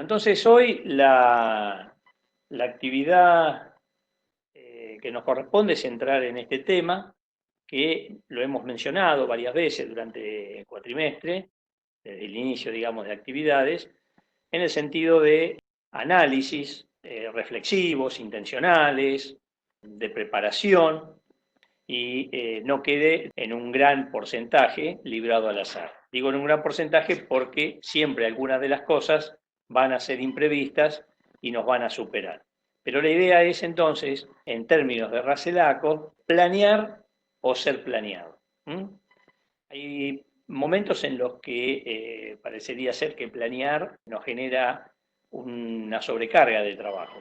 Entonces hoy la actividad que nos corresponde es entrar en este tema, que lo hemos mencionado varias veces durante el cuatrimestre, desde el inicio, digamos, de actividades, en el sentido de análisis reflexivos, intencionales, de preparación, y no quede en un gran porcentaje librado al azar. Digo en un gran porcentaje porque siempre algunas de las cosas van a ser imprevistas y nos van a superar. Pero la idea es entonces, en términos de Racelaco, planear o ser planeado. ¿Mm? Hay momentos en los que parecería ser que planear nos genera una sobrecarga de trabajo,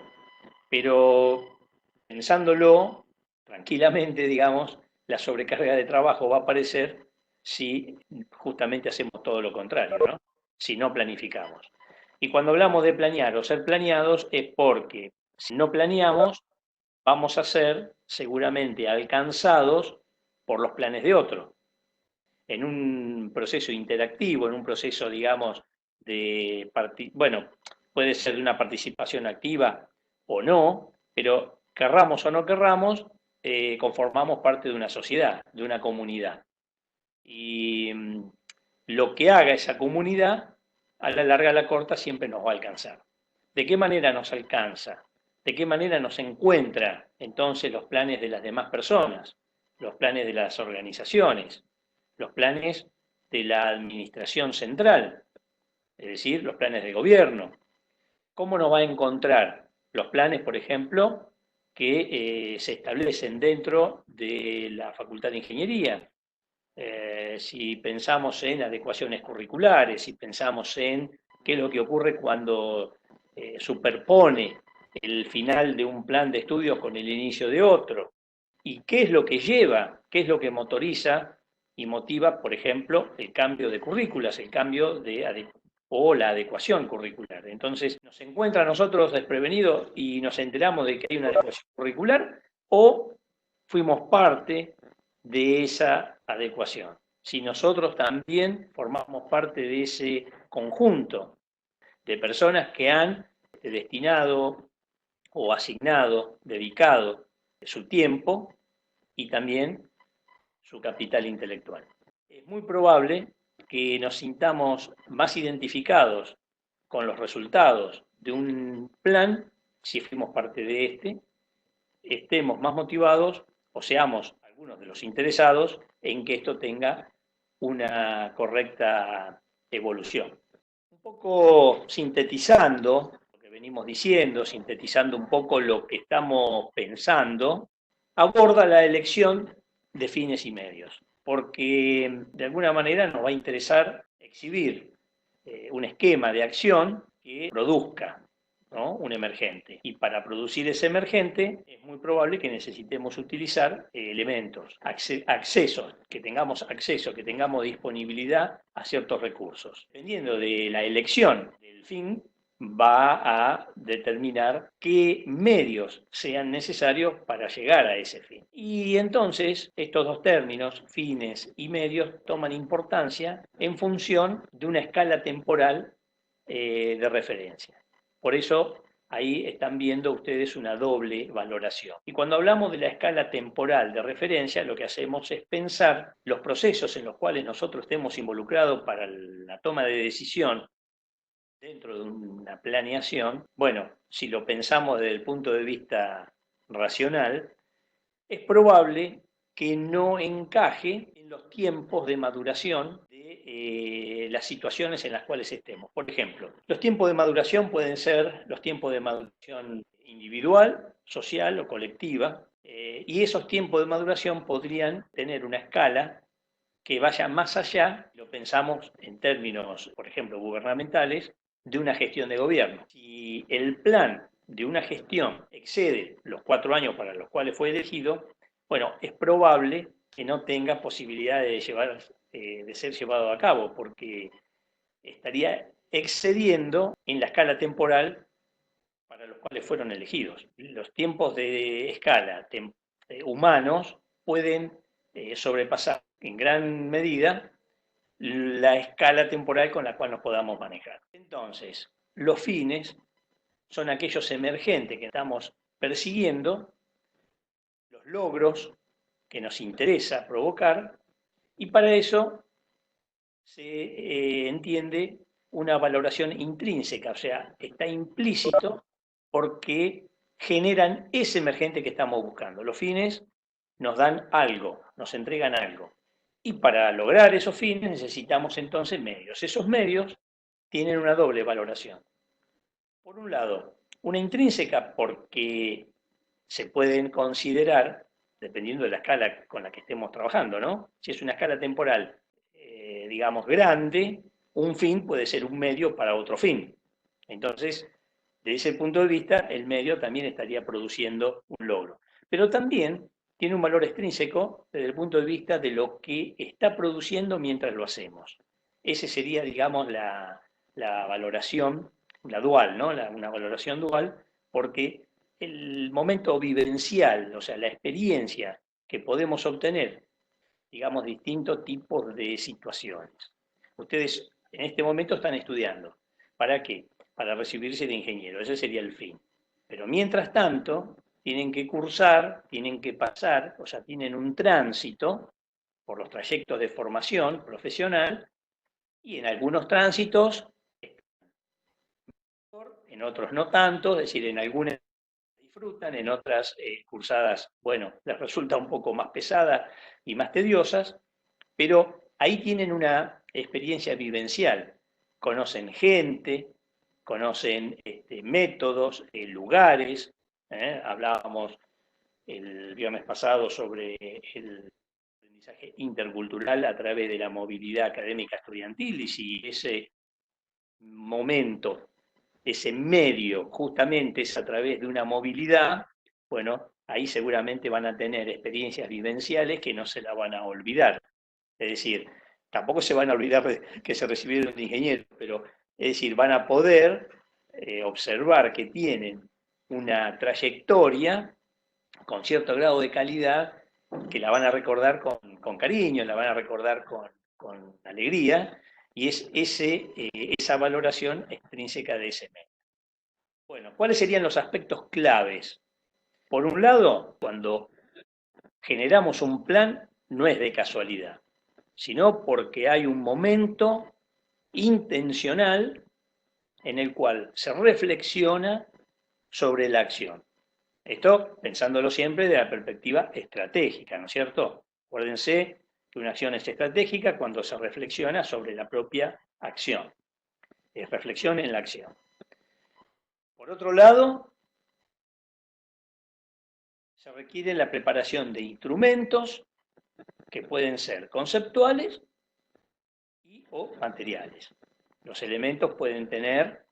pero pensándolo tranquilamente, digamos, la sobrecarga de trabajo va a aparecer si justamente hacemos todo lo contrario, ¿no? Si no planificamos. Y cuando hablamos de planear o ser planeados es porque si no planeamos vamos a ser seguramente alcanzados por los planes de otro. En un proceso interactivo, en un proceso, digamos, bueno, puede ser de una participación activa o no, pero querramos o no querramos, conformamos parte de una sociedad, de una comunidad. Y lo que haga esa comunidad, a la larga, a la corta, siempre nos va a alcanzar. ¿De qué manera nos alcanza? ¿De qué manera nos encuentra entonces los planes de las demás personas, los planes de las organizaciones, los planes de la administración central, es decir, los planes de gobierno? ¿Cómo nos va a encontrar los planes, por ejemplo, que se establecen dentro de la Facultad de Ingeniería? Si pensamos en adecuaciones curriculares, si pensamos en qué es lo que ocurre cuando superpone el final de un plan de estudios con el inicio de otro, y qué es lo que lleva, qué es lo que motoriza y motiva, por ejemplo, el cambio de currículas, el cambio o la adecuación curricular. Entonces, ¿nos encuentra a nosotros desprevenidos y nos enteramos de que hay una adecuación curricular o fuimos parte de esa adecuación? Si nosotros también formamos parte de ese conjunto de personas que han destinado o asignado, dedicado su tiempo y también su capital intelectual. Es muy probable que nos sintamos más identificados con los resultados de un plan si fuimos parte de este, estemos más motivados o seamos algunos de los interesados en que esto tenga una correcta evolución. Un poco sintetizando lo que venimos diciendo, sintetizando un poco lo que estamos pensando, aborda la elección de fines y medios, porque de alguna manera nos va a interesar exhibir un esquema de acción que produzca, ¿no?, un emergente. Y para producir ese emergente es muy probable que necesitemos utilizar elementos, accesos, que tengamos acceso, que tengamos disponibilidad a ciertos recursos. Dependiendo de la elección del fin, va a determinar qué medios sean necesarios para llegar a ese fin. Y entonces estos dos términos, fines y medios, toman importancia en función de una escala temporal de referencia. Por eso ahí están viendo ustedes una doble valoración. Y cuando hablamos de la escala temporal de referencia, lo que hacemos es pensar los procesos en los cuales nosotros estemos involucrados para la toma de decisión dentro de una planeación. Bueno, si lo pensamos desde el punto de vista racional, es probable que no encaje en los tiempos de maduración de las situaciones en las cuales estemos. Por ejemplo, los tiempos de maduración pueden ser los tiempos de maduración individual, social o colectiva, y esos tiempos de maduración podrían tener una escala que vaya más allá, lo pensamos en términos, por ejemplo, gubernamentales, de una gestión de gobierno. Si el plan de una gestión excede los 4 años para los cuales fue elegido, bueno, es probable que no tenga posibilidad de ser llevado a cabo, porque estaría excediendo en la escala temporal para los cuales fueron elegidos. Los tiempos de escala humanos pueden sobrepasar en gran medida la escala temporal con la cual nos podamos manejar. Entonces, los fines son aquellos emergentes que estamos persiguiendo, los logros que nos interesa provocar, y para eso se entiende una valoración intrínseca, o sea, está implícito porque generan ese emergente que estamos buscando. Los fines nos dan algo, nos entregan algo. Y para lograr esos fines necesitamos entonces medios. Esos medios tienen una doble valoración. Por un lado, una intrínseca porque se pueden considerar, dependiendo de la escala con la que estemos trabajando, ¿no? Si es una escala temporal, digamos, grande, un fin puede ser un medio para otro fin. Entonces, desde ese punto de vista, el medio también estaría produciendo un logro. Pero también tiene un valor extrínseco desde el punto de vista de lo que está produciendo mientras lo hacemos. Ese sería, digamos, la valoración, la dual, ¿no? Una valoración dual, porque el momento vivencial, o sea, la experiencia que podemos obtener, digamos, distintos tipos de situaciones. Ustedes en este momento están estudiando. ¿Para qué? Para recibirse de ingeniero. Ese sería el fin. Pero mientras tanto, tienen que cursar, tienen que pasar, o sea, tienen un tránsito por los trayectos de formación profesional y en algunos tránsitos, en otros no tanto, es decir, en algunas disfrutan, en otras cursadas, bueno, les resulta un poco más pesada y más tediosas, pero ahí tienen una experiencia vivencial, conocen gente, conocen métodos, lugares, hablábamos el viernes pasado sobre el aprendizaje intercultural a través de la movilidad académica estudiantil y si ese momento, ese medio justamente es a través de una movilidad, bueno, ahí seguramente van a tener experiencias vivenciales que no se la van a olvidar. Es decir, tampoco se van a olvidar de que se recibieron de ingeniero, pero es decir, van a poder observar que tienen una trayectoria con cierto grado de calidad que la van a recordar con cariño, la van a recordar con alegría, y es esa valoración extrínseca de ese medio. Bueno, ¿cuáles serían los aspectos claves? Por un lado, cuando generamos un plan, no es de casualidad, sino porque hay un momento intencional en el cual se reflexiona sobre la acción. Esto pensándolo siempre de la perspectiva estratégica, ¿no es cierto? Acuérdense que una acción es estratégica cuando se reflexiona sobre la propia acción. Es reflexión en la acción. Por otro lado, se requiere la preparación de instrumentos que pueden ser conceptuales y o materiales. Los elementos pueden tener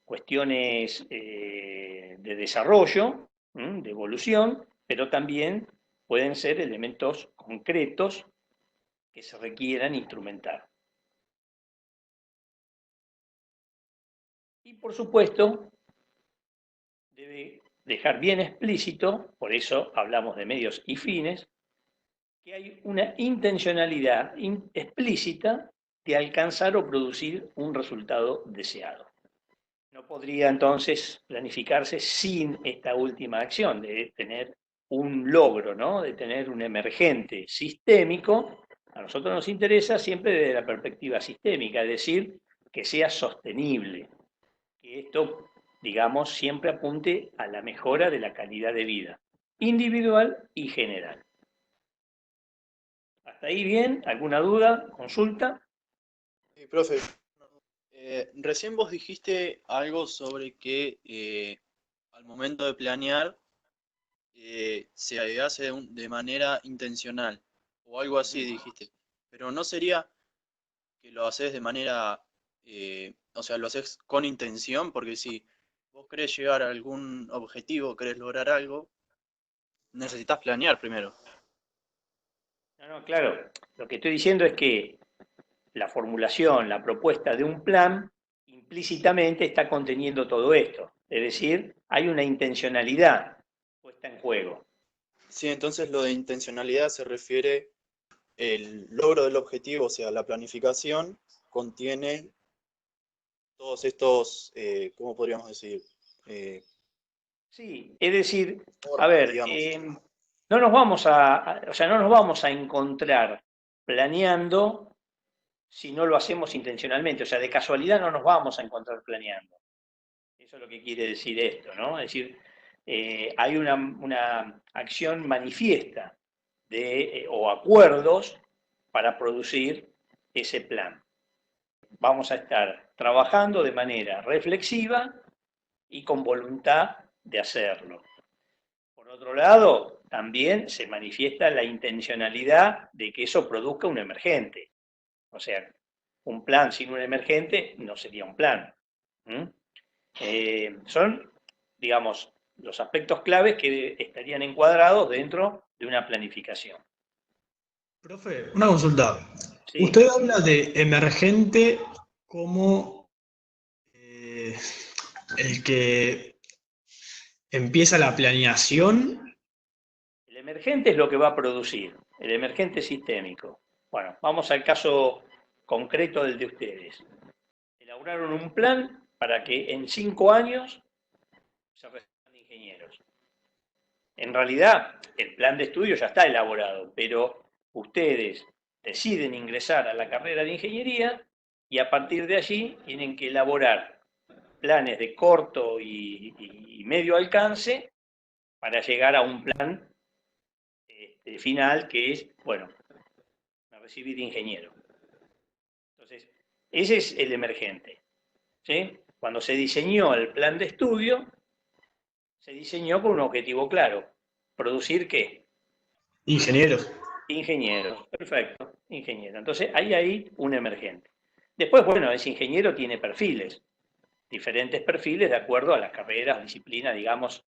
cuestiones de desarrollo, de evolución, pero también pueden ser elementos concretos que se requieran instrumentar. Y por supuesto, debe dejar bien explícito, por eso hablamos de medios y fines, que hay una intencionalidad explícita de alcanzar o producir un resultado deseado. No podría entonces planificarse sin esta última acción de tener un logro, ¿no? De tener un emergente sistémico. A nosotros nos interesa siempre desde la perspectiva sistémica, es decir, que sea sostenible, que esto, digamos, siempre apunte a la mejora de la calidad de vida, individual y general. ¿Hasta ahí bien? ¿Alguna duda? ¿Consulta? Sí, profe, recién vos dijiste algo sobre que al momento de planear se hace de manera intencional o algo así dijiste, pero no sería que lo haces de manera, o sea, lo haces con intención, porque si vos querés llegar a algún objetivo, querés lograr algo, necesitas planear primero. No, no, claro. Lo que estoy diciendo es que la formulación, la propuesta de un plan, implícitamente está conteniendo todo esto. Es decir, hay una intencionalidad puesta en juego. Sí, entonces lo de intencionalidad se refiere el logro del objetivo, o sea, la planificación contiene todos estos, ¿cómo podríamos decir? Sí, es decir, a Formas, ver, digamos. no nos vamos o sea, no nos vamos a encontrar planeando si no lo hacemos intencionalmente. O sea, de casualidad no nos vamos a encontrar planeando. Eso es lo que quiere decir esto, ¿no? Es decir, hay una acción manifiesta o acuerdos para producir ese plan. Vamos a estar trabajando de manera reflexiva y con voluntad de hacerlo. Por otro lado, también se manifiesta la intencionalidad de que eso produzca un emergente. O sea, un plan sin un emergente no sería un plan. ¿Mm? Son, digamos, los aspectos claves que estarían encuadrados dentro de una planificación. Profe, una consulta. ¿Sí? Usted habla de emergente como eh, el que empieza la planeación. El emergente es lo que va a producir, el emergente sistémico. Bueno, vamos al caso concreto del de ustedes. Elaboraron un plan para que en 5 años se reciban ingenieros. En realidad, el plan de estudio ya está elaborado, pero ustedes deciden ingresar a la carrera de ingeniería y a partir de allí tienen que elaborar planes de corto y medio alcance para llegar a un plan final que es, bueno, recibir ingeniero. Entonces, ese es el emergente. ¿Sí? Cuando se diseñó el plan de estudio, se diseñó con un objetivo claro. ¿Producir qué? Ingenieros. Ingenieros. Perfecto, ingeniero. Entonces, hay un emergente. Después, bueno, ese ingeniero tiene perfiles, diferentes perfiles de acuerdo a las carreras, disciplinas, digamos,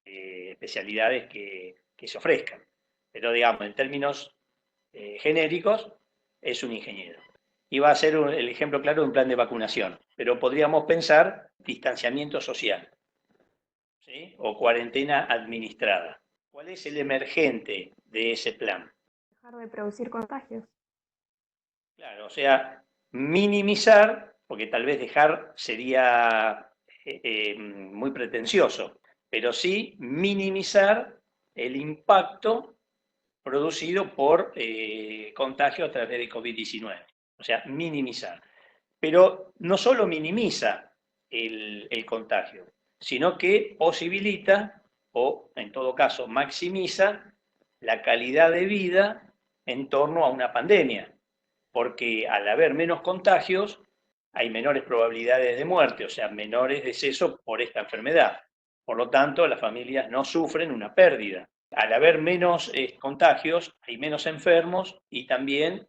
especialidades que se ofrezcan. Pero, digamos, en términos genéricos, es un ingeniero. Y va a ser el ejemplo claro de un plan de vacunación. Pero podríamos pensar distanciamiento social, ¿sí? O cuarentena administrada. ¿Cuál es el emergente de ese plan? Dejar de producir contagios. Claro, o sea, minimizar, porque tal vez dejar sería muy pretencioso, pero sí minimizar el impacto producido por contagio a través de COVID-19. O sea, minimizar. Pero no solo minimiza el contagio, sino que posibilita, o en todo caso maximiza, la calidad de vida en torno a una pandemia, porque al haber menos contagios hay menores probabilidades de muerte, o sea, menores decesos por esta enfermedad. Por lo tanto, las familias no sufren una pérdida. Al haber menos contagios, hay menos enfermos y también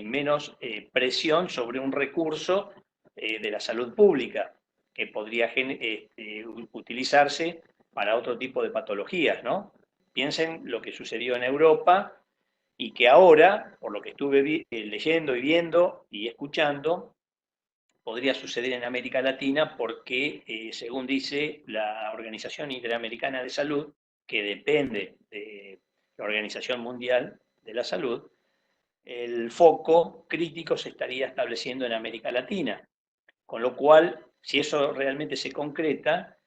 menos presión sobre un recurso de la salud pública que podría utilizarse para otro tipo de patologías, ¿no? Piensen lo que sucedió en Europa y que ahora, por lo que estuve leyendo y viendo y escuchando, podría suceder en América Latina porque, según dice la Organización Interamericana de Salud, que depende de la Organización Mundial de la Salud, el foco crítico se estaría estableciendo en América Latina. Con lo cual, si eso realmente se concreta,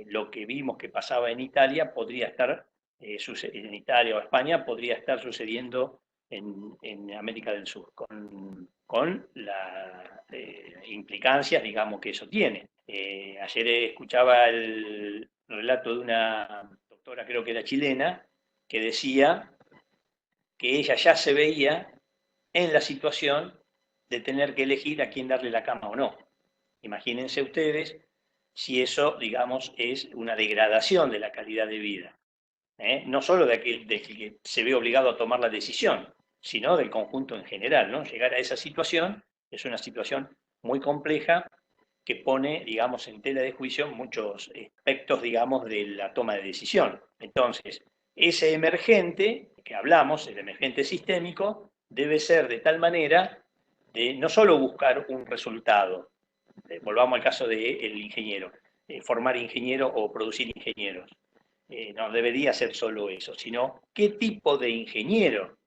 lo que vimos que pasaba en Italia podría estar, en Italia o España, podría estar sucediendo en América del Sur, con las implicancias, digamos, que eso tiene. Ayer escuchaba el relato de una doctora, creo que era chilena, que decía que ella ya se veía en la situación de tener que elegir a quién darle la cama o no. Imagínense ustedes si eso, digamos, es una degradación de la calidad de vida. No solo de aquel que se ve obligado a tomar la decisión, sino del conjunto en general, ¿no? Llegar a esa situación es una situación muy compleja que pone, digamos, en tela de juicio muchos aspectos, digamos, de la toma de decisión. Entonces, ese emergente que hablamos, el emergente sistémico, debe ser de tal manera de no solo buscar un resultado, volvamos al caso del ingeniero, formar ingeniero o producir ingenieros. No debería ser solo eso, sino qué tipo de ingeniero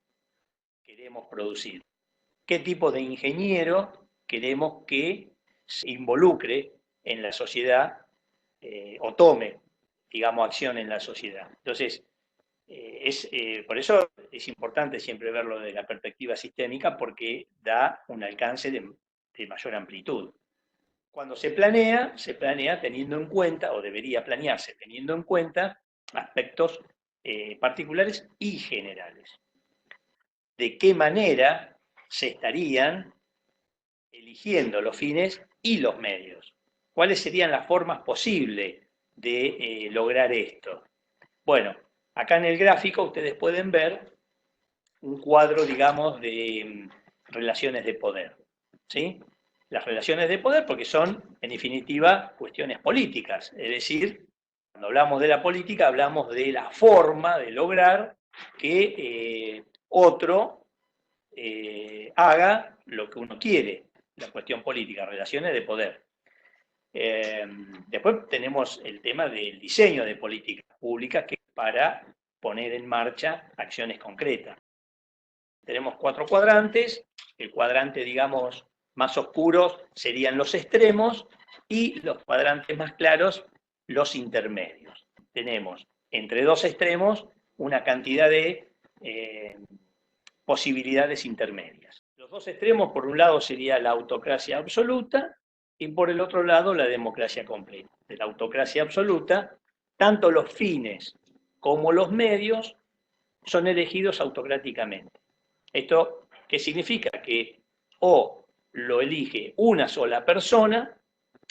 queremos producir, qué tipo de ingeniero queremos que se involucre en la sociedad o tome, digamos, acción en la sociedad. Entonces, por eso es importante siempre verlo desde la perspectiva sistémica, porque da un alcance de mayor amplitud. Cuando se planea teniendo en cuenta, o debería planearse teniendo en cuenta, aspectos particulares y generales. ¿De qué manera se estarían eligiendo los fines y los medios? ¿Cuáles serían las formas posibles de lograr esto? Bueno, acá en el gráfico ustedes pueden ver un cuadro, digamos, de relaciones de poder, ¿sí? Las relaciones de poder, porque son, en definitiva, cuestiones políticas. Es decir, cuando hablamos de la política, hablamos de la forma de lograr que otro haga lo que uno quiere, la cuestión política, relaciones de poder. Después tenemos el tema del diseño de políticas públicas, que es para poner en marcha acciones concretas. Tenemos 4 cuadrantes. El cuadrante, digamos, más oscuro serían los extremos, y los cuadrantes más claros, los intermedios. Tenemos entre 2 extremos una cantidad de posibilidades intermedias. Los 2 extremos, por un lado, sería la autocracia absoluta, y por el otro lado, la democracia completa. De la autocracia absoluta, tanto los fines como los medios son elegidos autocráticamente. ¿Esto qué significa? Que o lo elige una sola persona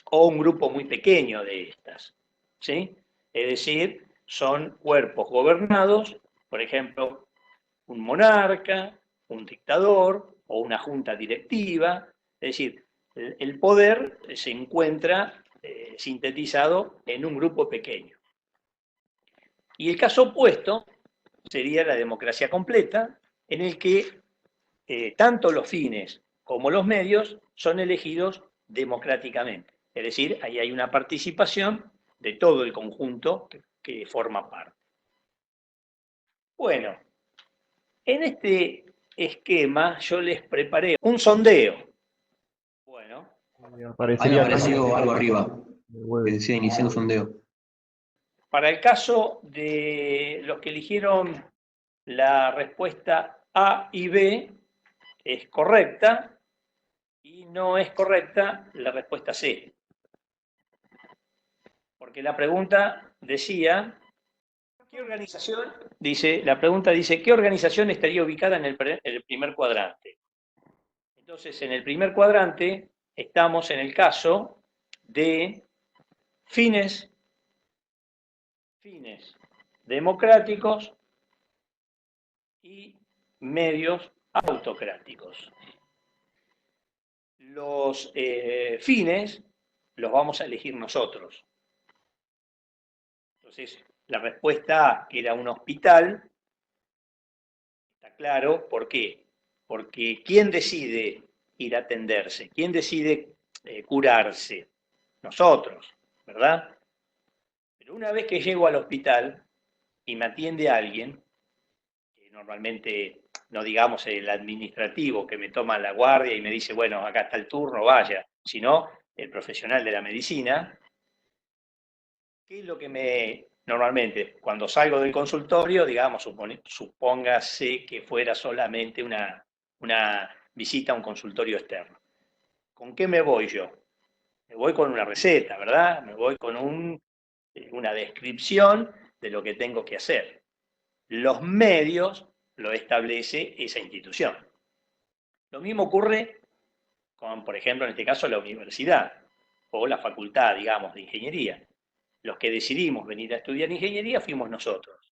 o un grupo muy pequeño de estas, ¿sí? Es decir, son cuerpos gobernados, por ejemplo, un monarca, un dictador o una junta directiva. Es decir, el poder se encuentra sintetizado en un grupo pequeño. Y el caso opuesto sería la democracia completa, en el que tanto los fines como los medios son elegidos democráticamente. Es decir, ahí hay una participación de todo el conjunto que forma parte. Bueno, en este esquema yo les preparé un sondeo. Bueno. Apareció algo arriba, que decía iniciando sondeo. Para el caso de los que eligieron la respuesta A y B, es correcta, y no es correcta la respuesta C. Porque la pregunta decía, ¿qué organización? La pregunta dice, ¿qué organización estaría ubicada en el primer cuadrante? Entonces, en el primer cuadrante estamos en el caso de fines democráticos y medios autocráticos. Los fines los vamos a elegir nosotros. Entonces, la respuesta A, que era un hospital, está claro. ¿Por qué? Porque ¿quién decide ir a atenderse? ¿Quién decide curarse? Nosotros, ¿verdad? Pero una vez que llego al hospital y me atiende alguien, que normalmente, no digamos el administrativo que me toma la guardia y me dice, bueno, acá está el turno, vaya, sino el profesional de la medicina, ¿qué es lo que normalmente, cuando salgo del consultorio, digamos, supóngase que fuera solamente una visita a un consultorio externo? ¿Con qué me voy yo? Me voy con una receta, ¿verdad? Me voy con una descripción de lo que tengo que hacer. Los medios lo establece esa institución. Lo mismo ocurre con, por ejemplo, en este caso, la universidad o la facultad, digamos, de ingeniería. Los que decidimos venir a estudiar ingeniería fuimos nosotros.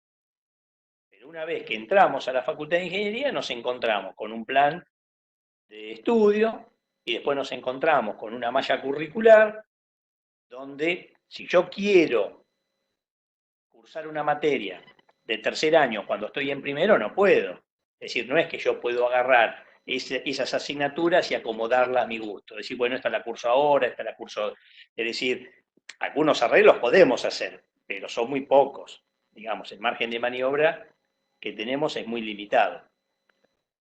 Pero una vez que entramos a la facultad de ingeniería, nos encontramos con un plan de estudio y después nos encontramos con una malla curricular donde, si yo quiero cursar una materia de tercer año cuando estoy en primero, no puedo. Es decir, no es que yo puedo agarrar esas asignaturas y acomodarlas a mi gusto. Es decir, bueno, esta la curso ahora, esta la curso... Es decir, algunos arreglos podemos hacer, pero son muy pocos. Digamos, el margen de maniobra que tenemos es muy limitado.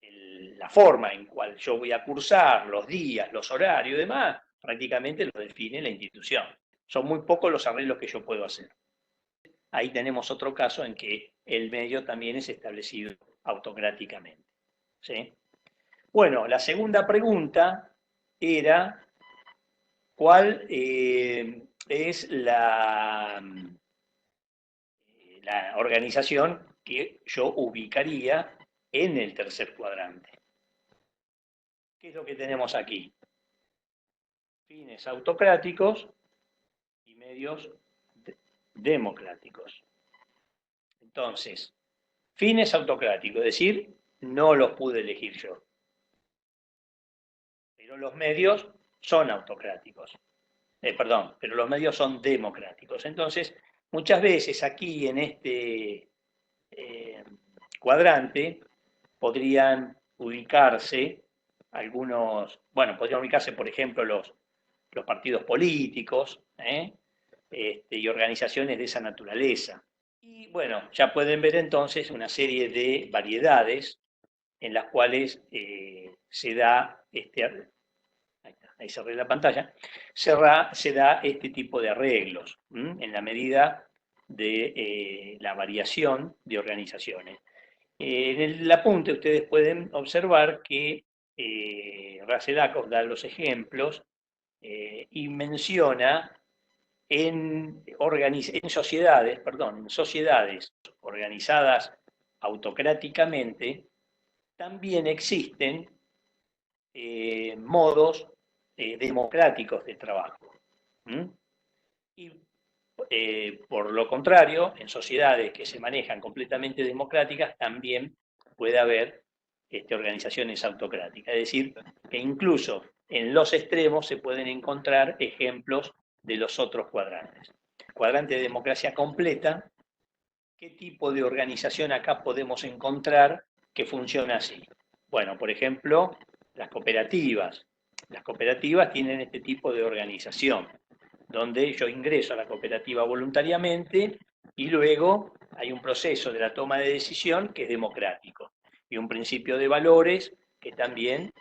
La forma en cual yo voy a cursar, los días, los horarios y demás, prácticamente lo define la institución. Son muy pocos los arreglos que yo puedo hacer. Ahí tenemos otro caso en que el medio también es establecido autocráticamente. ¿Sí? Bueno, la segunda pregunta era, ¿cuál es la organización que yo ubicaría en el tercer cuadrante? ¿Qué es lo que tenemos aquí? Fines autocráticos y medios democráticos. Entonces, fines autocráticos, es decir, no los pude elegir yo. Pero los medios son autocráticos. Pero los medios son democráticos. Entonces, muchas veces aquí en este cuadrante podrían ubicarse podrían ubicarse, por ejemplo, los partidos políticos y organizaciones de esa naturaleza. Y bueno, ya pueden ver entonces una serie de variedades en las cuales se da ahí cerré la pantalla, se da este tipo de arreglos en la medida de la variación de organizaciones. En el apunte ustedes pueden observar que Rasselakov da los ejemplos y menciona en sociedades organizadas autocráticamente, también existen modos democráticos de trabajo. Y por lo contrario, en sociedades que se manejan completamente democráticas, también puede haber organizaciones autocráticas. Es decir, que incluso en los extremos se pueden encontrar ejemplos de los otros cuadrantes. Cuadrante de democracia completa, ¿qué tipo de organización acá podemos encontrar que funciona así? Bueno, por ejemplo, las cooperativas. Las cooperativas tienen este tipo de organización, donde yo ingreso a la cooperativa voluntariamente y luego hay un proceso de la toma de decisión que es democrático y un principio de valores que también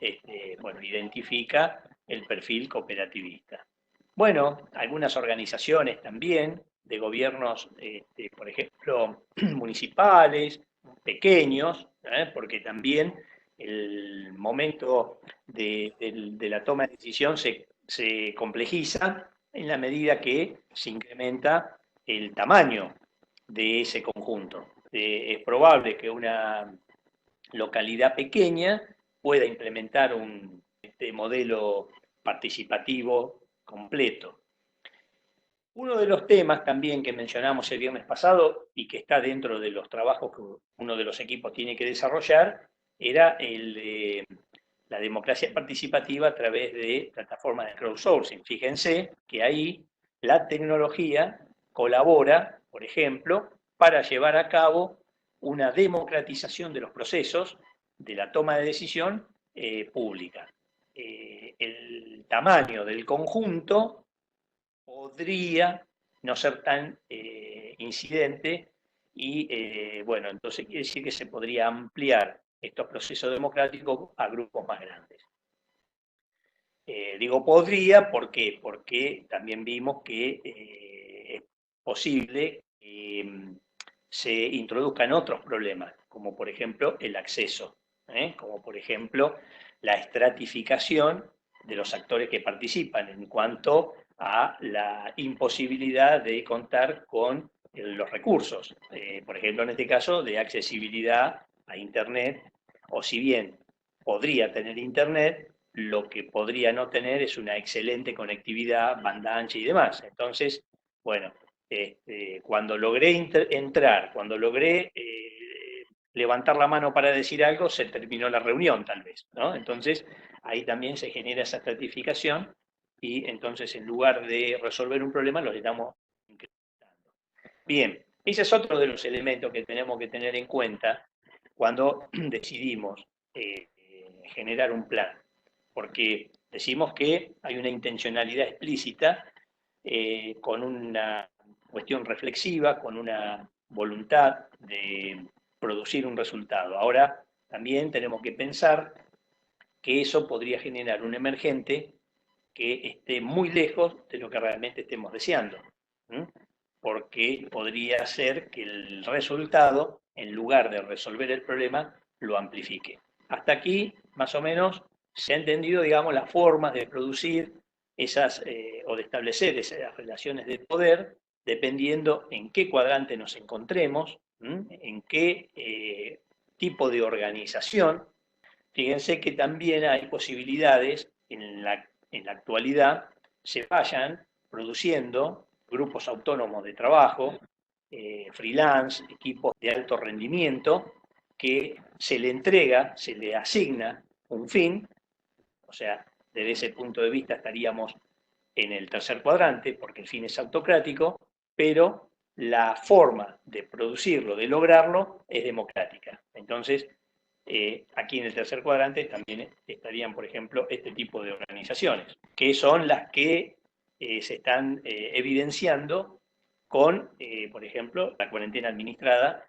identifica el perfil cooperativista. Bueno, algunas organizaciones también de gobiernos, por ejemplo, municipales, pequeños, porque también el momento de la toma de decisión se complejiza en la medida que se incrementa el tamaño de ese conjunto. Es probable que una localidad pequeña pueda implementar un modelo participativo completo. Uno de los temas también que mencionamos el viernes pasado y que está dentro de los trabajos que uno de los equipos tiene que desarrollar era el de la democracia participativa a través de plataformas de crowdsourcing. Fíjense que ahí la tecnología colabora, por ejemplo, para llevar a cabo una democratización de los procesos de la toma de decisión pública. El tamaño del conjunto podría no ser tan incidente y, entonces quiere decir que se podría ampliar estos procesos democráticos a grupos más grandes. Digo podría, ¿por qué? Porque también vimos que es posible que se introduzcan otros problemas, como por ejemplo el acceso, como por ejemplo la estratificación de los actores que participan en cuanto a la imposibilidad de contar con los recursos, por ejemplo en este caso de accesibilidad a Internet, o si bien podría tener Internet, lo que podría no tener es una excelente conectividad, banda ancha y demás. Entonces, bueno, cuando logré entrar, cuando logré levantar la mano para decir algo, se terminó la reunión tal vez, ¿no? Entonces, ahí también se genera esa estratificación y entonces en lugar de resolver un problema, lo estamos incrementando. Bien, ese es otro de los elementos que tenemos que tener en cuenta cuando decidimos generar un plan, porque decimos que hay una intencionalidad explícita con una cuestión reflexiva, con una voluntad de producir un resultado. Ahora también tenemos que pensar que eso podría generar un emergente que esté muy lejos de lo que realmente estemos deseando, ¿m? Porque podría ser que el resultado, en lugar de resolver el problema, lo amplifique. Hasta aquí, más o menos, se ha entendido, digamos, las formas de producir esas, o de establecer esas relaciones de poder, dependiendo en qué cuadrante nos encontremos, en qué tipo de organización. Fíjense que también hay posibilidades en la actualidad, se vayan produciendo grupos autónomos de trabajo, freelance, equipos de alto rendimiento, que se le entrega, se le asigna un fin, o sea, desde ese punto de vista estaríamos en el tercer cuadrante, porque el fin es autocrático, pero la forma de producirlo, de lograrlo, es democrática. Entonces, aquí en el tercer cuadrante también estarían, por ejemplo, este tipo de organizaciones, que son las que se están evidenciando con, por ejemplo, la cuarentena administrada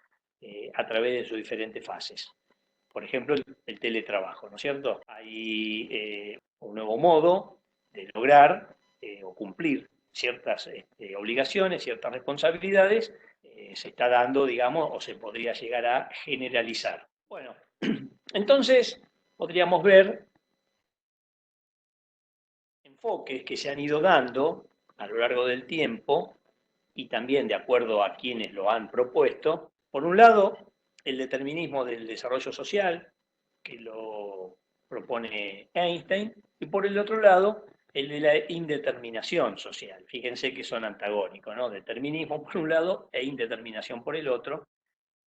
a través de sus diferentes fases. Por ejemplo, el teletrabajo, ¿no es cierto? Hay un nuevo modo de lograr o cumplir ciertas obligaciones, ciertas responsabilidades, se está dando, digamos, o se podría llegar a generalizar. Bueno, entonces podríamos ver enfoques que se han ido dando a lo largo del tiempo y también de acuerdo a quienes lo han propuesto. Por un lado, el determinismo del desarrollo social, que lo propone Einstein, y por el otro lado, el de la indeterminación social. Fíjense que son antagónicos, ¿no? Determinismo por un lado e indeterminación por el otro,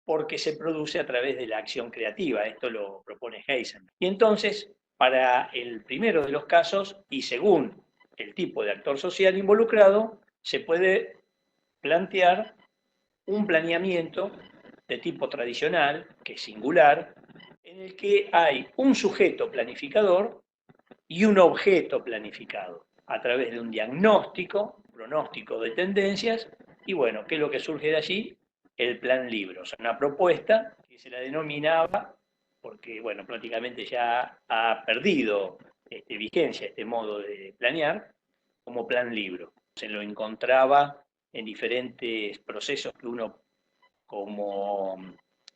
porque se produce a través de la acción creativa. Esto lo propone Heisenberg. Y entonces, para el primero de los casos, y según el tipo de actor social involucrado, se puede plantear un planeamiento de tipo tradicional, que es singular, en el que hay un sujeto planificador y un objeto planificado, a través de un diagnóstico, pronóstico de tendencias, y bueno, ¿qué es lo que surge de allí? El plan libro, o sea, una propuesta que se la denominaba, porque bueno, prácticamente ya ha perdido vigencia este modo de planear, como plan libro. Se lo encontraba en diferentes procesos que uno como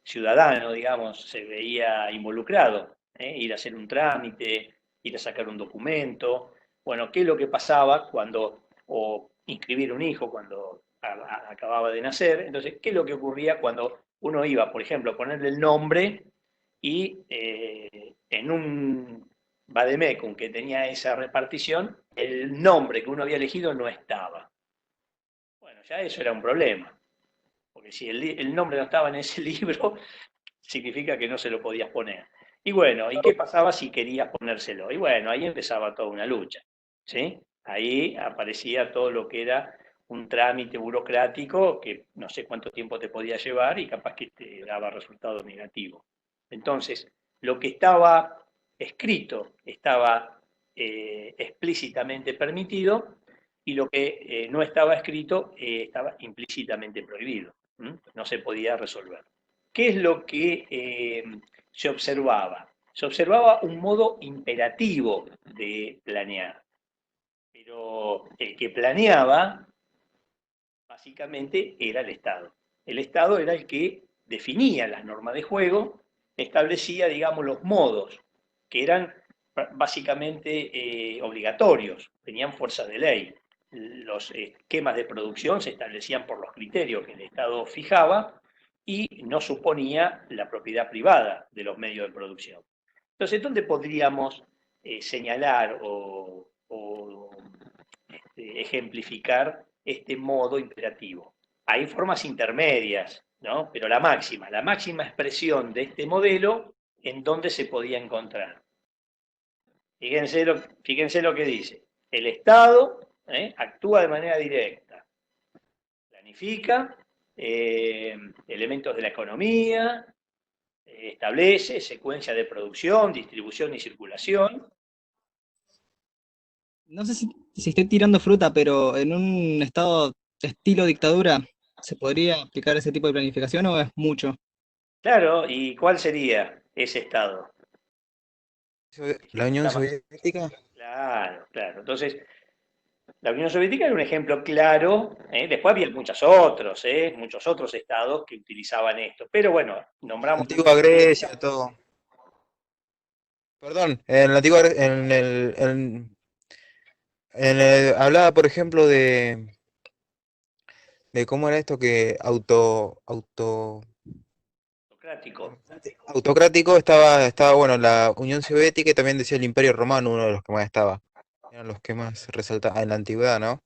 ciudadano, digamos, se veía involucrado, ir a hacer un trámite, ir a sacar un documento. Bueno, ¿qué es lo que pasaba cuando, o inscribir un hijo cuando acababa de nacer? Entonces, ¿qué es lo que ocurría cuando uno iba, por ejemplo, a ponerle el nombre y en un vademecum que tenía esa repartición, el nombre que uno había elegido no estaba? Bueno, ya eso era un problema, porque si el nombre no estaba en ese libro, significa que no se lo podías poner. Y bueno, ¿y qué pasaba si querías ponérselo? Y bueno, ahí empezaba toda una lucha, ¿sí? Ahí aparecía todo lo que era un trámite burocrático que no sé cuánto tiempo te podía llevar y capaz que te daba resultado negativo. Entonces, lo que estaba escrito estaba explícitamente permitido y lo que no estaba escrito estaba implícitamente prohibido. No se podía resolver. ¿Qué es lo que se observaba? Se observaba un modo imperativo de planear, pero el que planeaba básicamente era el Estado. El Estado era el que definía las normas de juego, establecía, digamos, los modos, que eran básicamente obligatorios, tenían fuerza de ley. Los esquemas de producción se establecían por los criterios que el Estado fijaba y no suponía la propiedad privada de los medios de producción. Entonces, ¿dónde podríamos señalar o ejemplificar este modo imperativo? Hay formas intermedias, ¿no? Pero la máxima expresión de este modelo, ¿en dónde se podía encontrar? Fíjense lo que dice. El Estado actúa de manera directa, planifica elementos de la economía, establece secuencia de producción, distribución y circulación. No sé si estoy tirando fruta, pero en un estado estilo dictadura, ¿se podría aplicar ese tipo de planificación o es mucho? Claro, ¿y cuál sería ese Estado? La Unión Soviética. Claro, claro. Entonces, la Unión Soviética era un ejemplo claro, después había muchos otros estados que utilizaban esto, pero bueno, nombramos Antigua Grecia, todo. Perdón, en la antigua hablaba, por ejemplo, de cómo era esto que autocrático. autocrático estaba bueno, la Unión Soviética y también decía el Imperio Romano, uno de los que más estaba. Eran los que más resaltaban en la antigüedad, ¿no?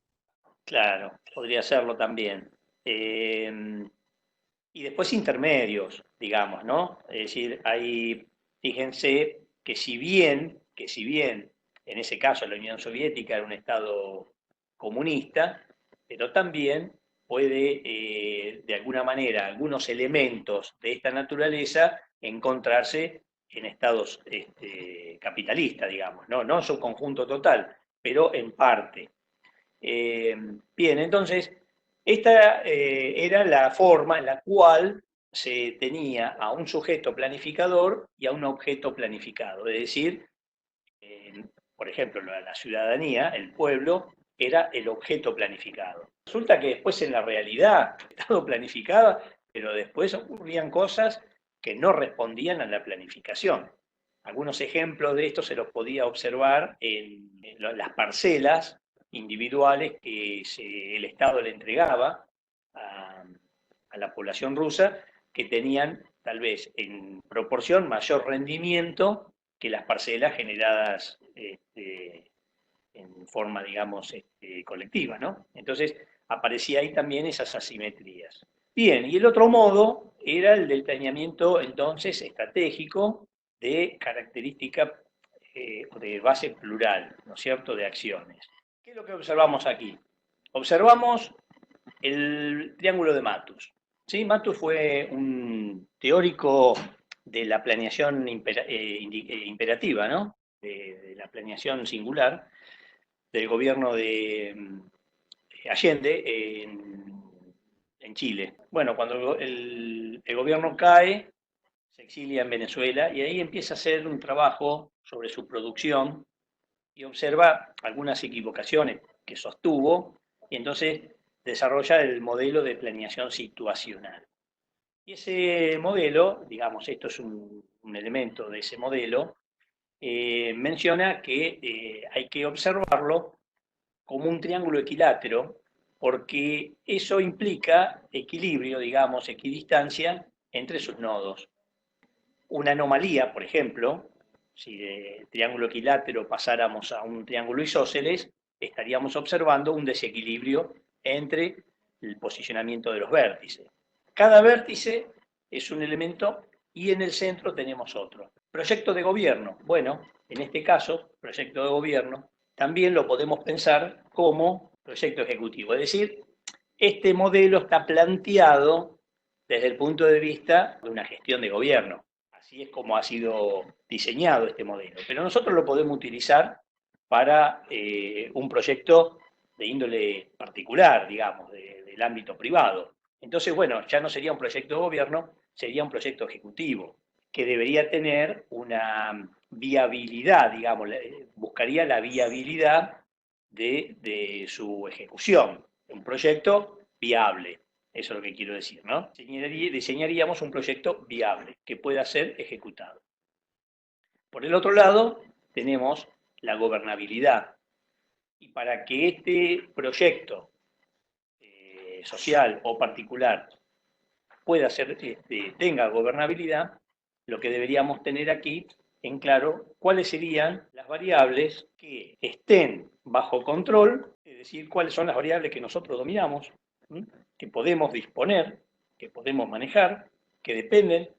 Claro, podría serlo también. Y después intermedios, digamos, ¿no? Es decir, ahí fíjense que si bien en ese caso la Unión Soviética era un estado comunista, pero también puede, de alguna manera, algunos elementos de esta naturaleza encontrarse en estados capitalistas, digamos, ¿no? No en su conjunto total, pero en parte. Bien, entonces, esta era la forma en la cual se tenía a un sujeto planificador y a un objeto planificado. Es decir, por ejemplo, la ciudadanía, el pueblo, era el objeto planificado. Resulta que después en la realidad, Estado planificaba, pero después ocurrían cosas que no respondían a la planificación. Algunos ejemplos de esto se los podía observar en las parcelas individuales que el Estado le entregaba a la población rusa, que tenían tal vez en proporción mayor rendimiento que las parcelas generadas en forma, digamos, colectiva, ¿no? Entonces aparecía ahí también esas asimetrías. Bien, y el otro modo era el del planeamiento entonces estratégico de característica de base plural, ¿no es cierto?, de acciones. ¿Qué es lo que observamos aquí? Observamos el triángulo de Matus. ¿Sí? Matus fue un teórico de la planeación imperativa, ¿no? De la planeación singular del gobierno de Allende en Chile. Bueno, cuando el gobierno cae, se exilia en Venezuela y ahí empieza a hacer un trabajo sobre su producción y observa algunas equivocaciones que sostuvo y entonces desarrolla el modelo de planeación situacional. Y ese modelo, digamos, esto es un elemento de ese modelo, menciona que hay que observarlo como un triángulo equilátero, porque eso implica equilibrio, digamos, equidistancia entre sus nodos. Una anomalía, por ejemplo, si de triángulo equilátero pasáramos a un triángulo isósceles, estaríamos observando un desequilibrio entre el posicionamiento de los vértices. Cada vértice es un elemento y en el centro tenemos otro. Proyecto de gobierno. Bueno, en este caso, proyecto de gobierno, también lo podemos pensar como proyecto ejecutivo. Es decir, este modelo está planteado desde el punto de vista de una gestión de gobierno. Así es como ha sido diseñado este modelo. Pero nosotros lo podemos utilizar para un proyecto de índole particular, digamos, del ámbito privado. Entonces, bueno, ya no sería un proyecto de gobierno, sería un proyecto ejecutivo, que debería tener una viabilidad, digamos, buscaría la viabilidad de su ejecución. Un proyecto viable. Eso es lo que quiero decir, ¿no? Diseñaríamos un proyecto viable que pueda ser ejecutado. Por el otro lado, tenemos la gobernabilidad. Y para que este proyecto social o particular pueda ser, tenga gobernabilidad, lo que deberíamos tener aquí en claro cuáles serían las variables que estén bajo control, es decir, cuáles son las variables que nosotros dominamos, que podemos disponer, que podemos manejar, que dependen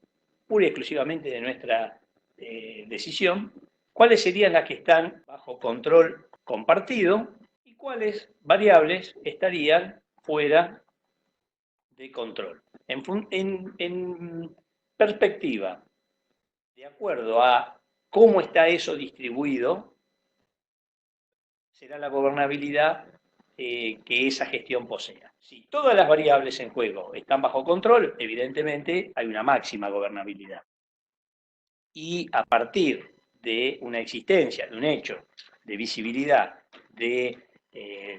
pura y exclusivamente de nuestra decisión, cuáles serían las que están bajo control compartido y cuáles variables estarían fuera de control. En perspectiva, de acuerdo a cómo está eso distribuido, será la gobernabilidad que esa gestión posea. Si todas las variables en juego están bajo control, evidentemente hay una máxima gobernabilidad. Y a partir de una existencia, de un hecho, de visibilidad, de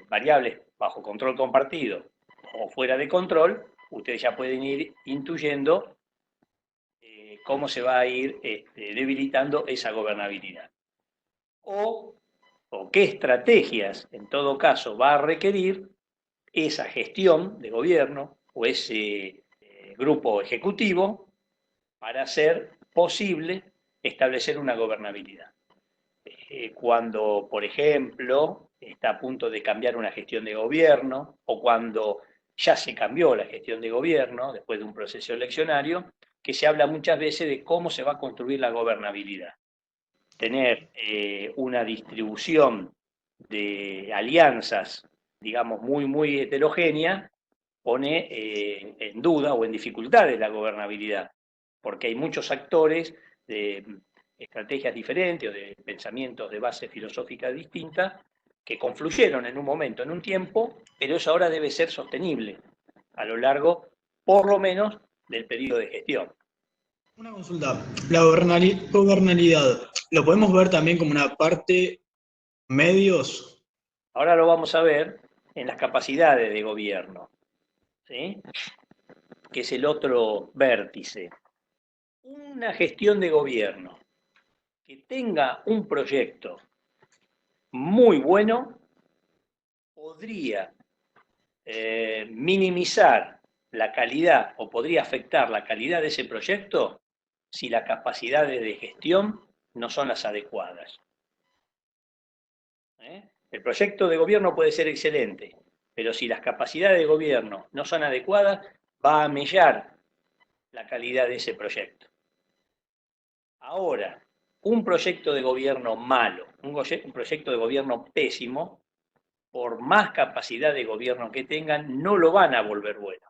variables bajo control compartido o fuera de control, ustedes ya pueden ir intuyendo cómo se va a ir debilitando esa gobernabilidad. O qué estrategias, en todo caso, va a requerir esa gestión de gobierno o ese grupo ejecutivo para hacer posible establecer una gobernabilidad. Cuando, por ejemplo, está a punto de cambiar una gestión de gobierno o cuando ya se cambió la gestión de gobierno después de un proceso eleccionario, que se habla muchas veces de cómo se va a construir la gobernabilidad. Tener una distribución de alianzas, digamos, muy heterogénea, pone en duda o en dificultades la gobernabilidad, porque hay muchos actores de estrategias diferentes o de pensamientos de base filosófica distinta que confluyeron en un momento, en un tiempo, pero eso ahora debe ser sostenible a lo largo, por lo menos, del periodo de gestión. Una consulta. La gobernabilidad, ¿lo podemos ver también como una parte medios? Ahora lo vamos a ver en las capacidades de gobierno, ¿sí? Que es el otro vértice. Una gestión de gobierno que tenga un proyecto muy bueno podría minimizar la calidad o podría afectar la calidad de ese proyecto si las capacidades de gestión no son las adecuadas. El proyecto de gobierno puede ser excelente, pero si las capacidades de gobierno no son adecuadas, va a mellar la calidad de ese proyecto. Ahora, un proyecto de gobierno malo, un proyecto de gobierno pésimo, por más capacidad de gobierno que tengan, no lo van a volver bueno.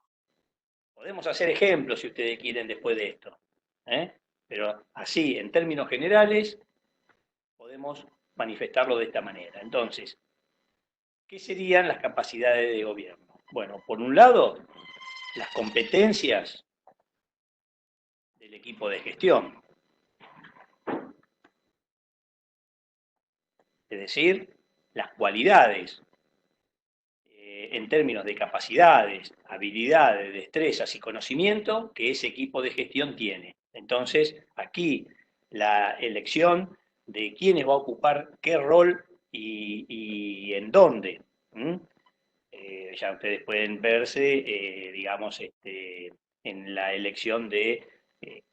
Podemos hacer ejemplos si ustedes quieren después de esto, pero así, en términos generales, podemos manifestarlo de esta manera. Entonces, ¿qué serían las capacidades de gobierno? Bueno, por un lado, las competencias del equipo de gestión. Es decir, las cualidades en términos de capacidades, habilidades, destrezas y conocimiento que ese equipo de gestión tiene. Entonces, aquí la elección de quiénes va a ocupar qué rol y en dónde. Ya ustedes pueden verse, digamos, en la elección de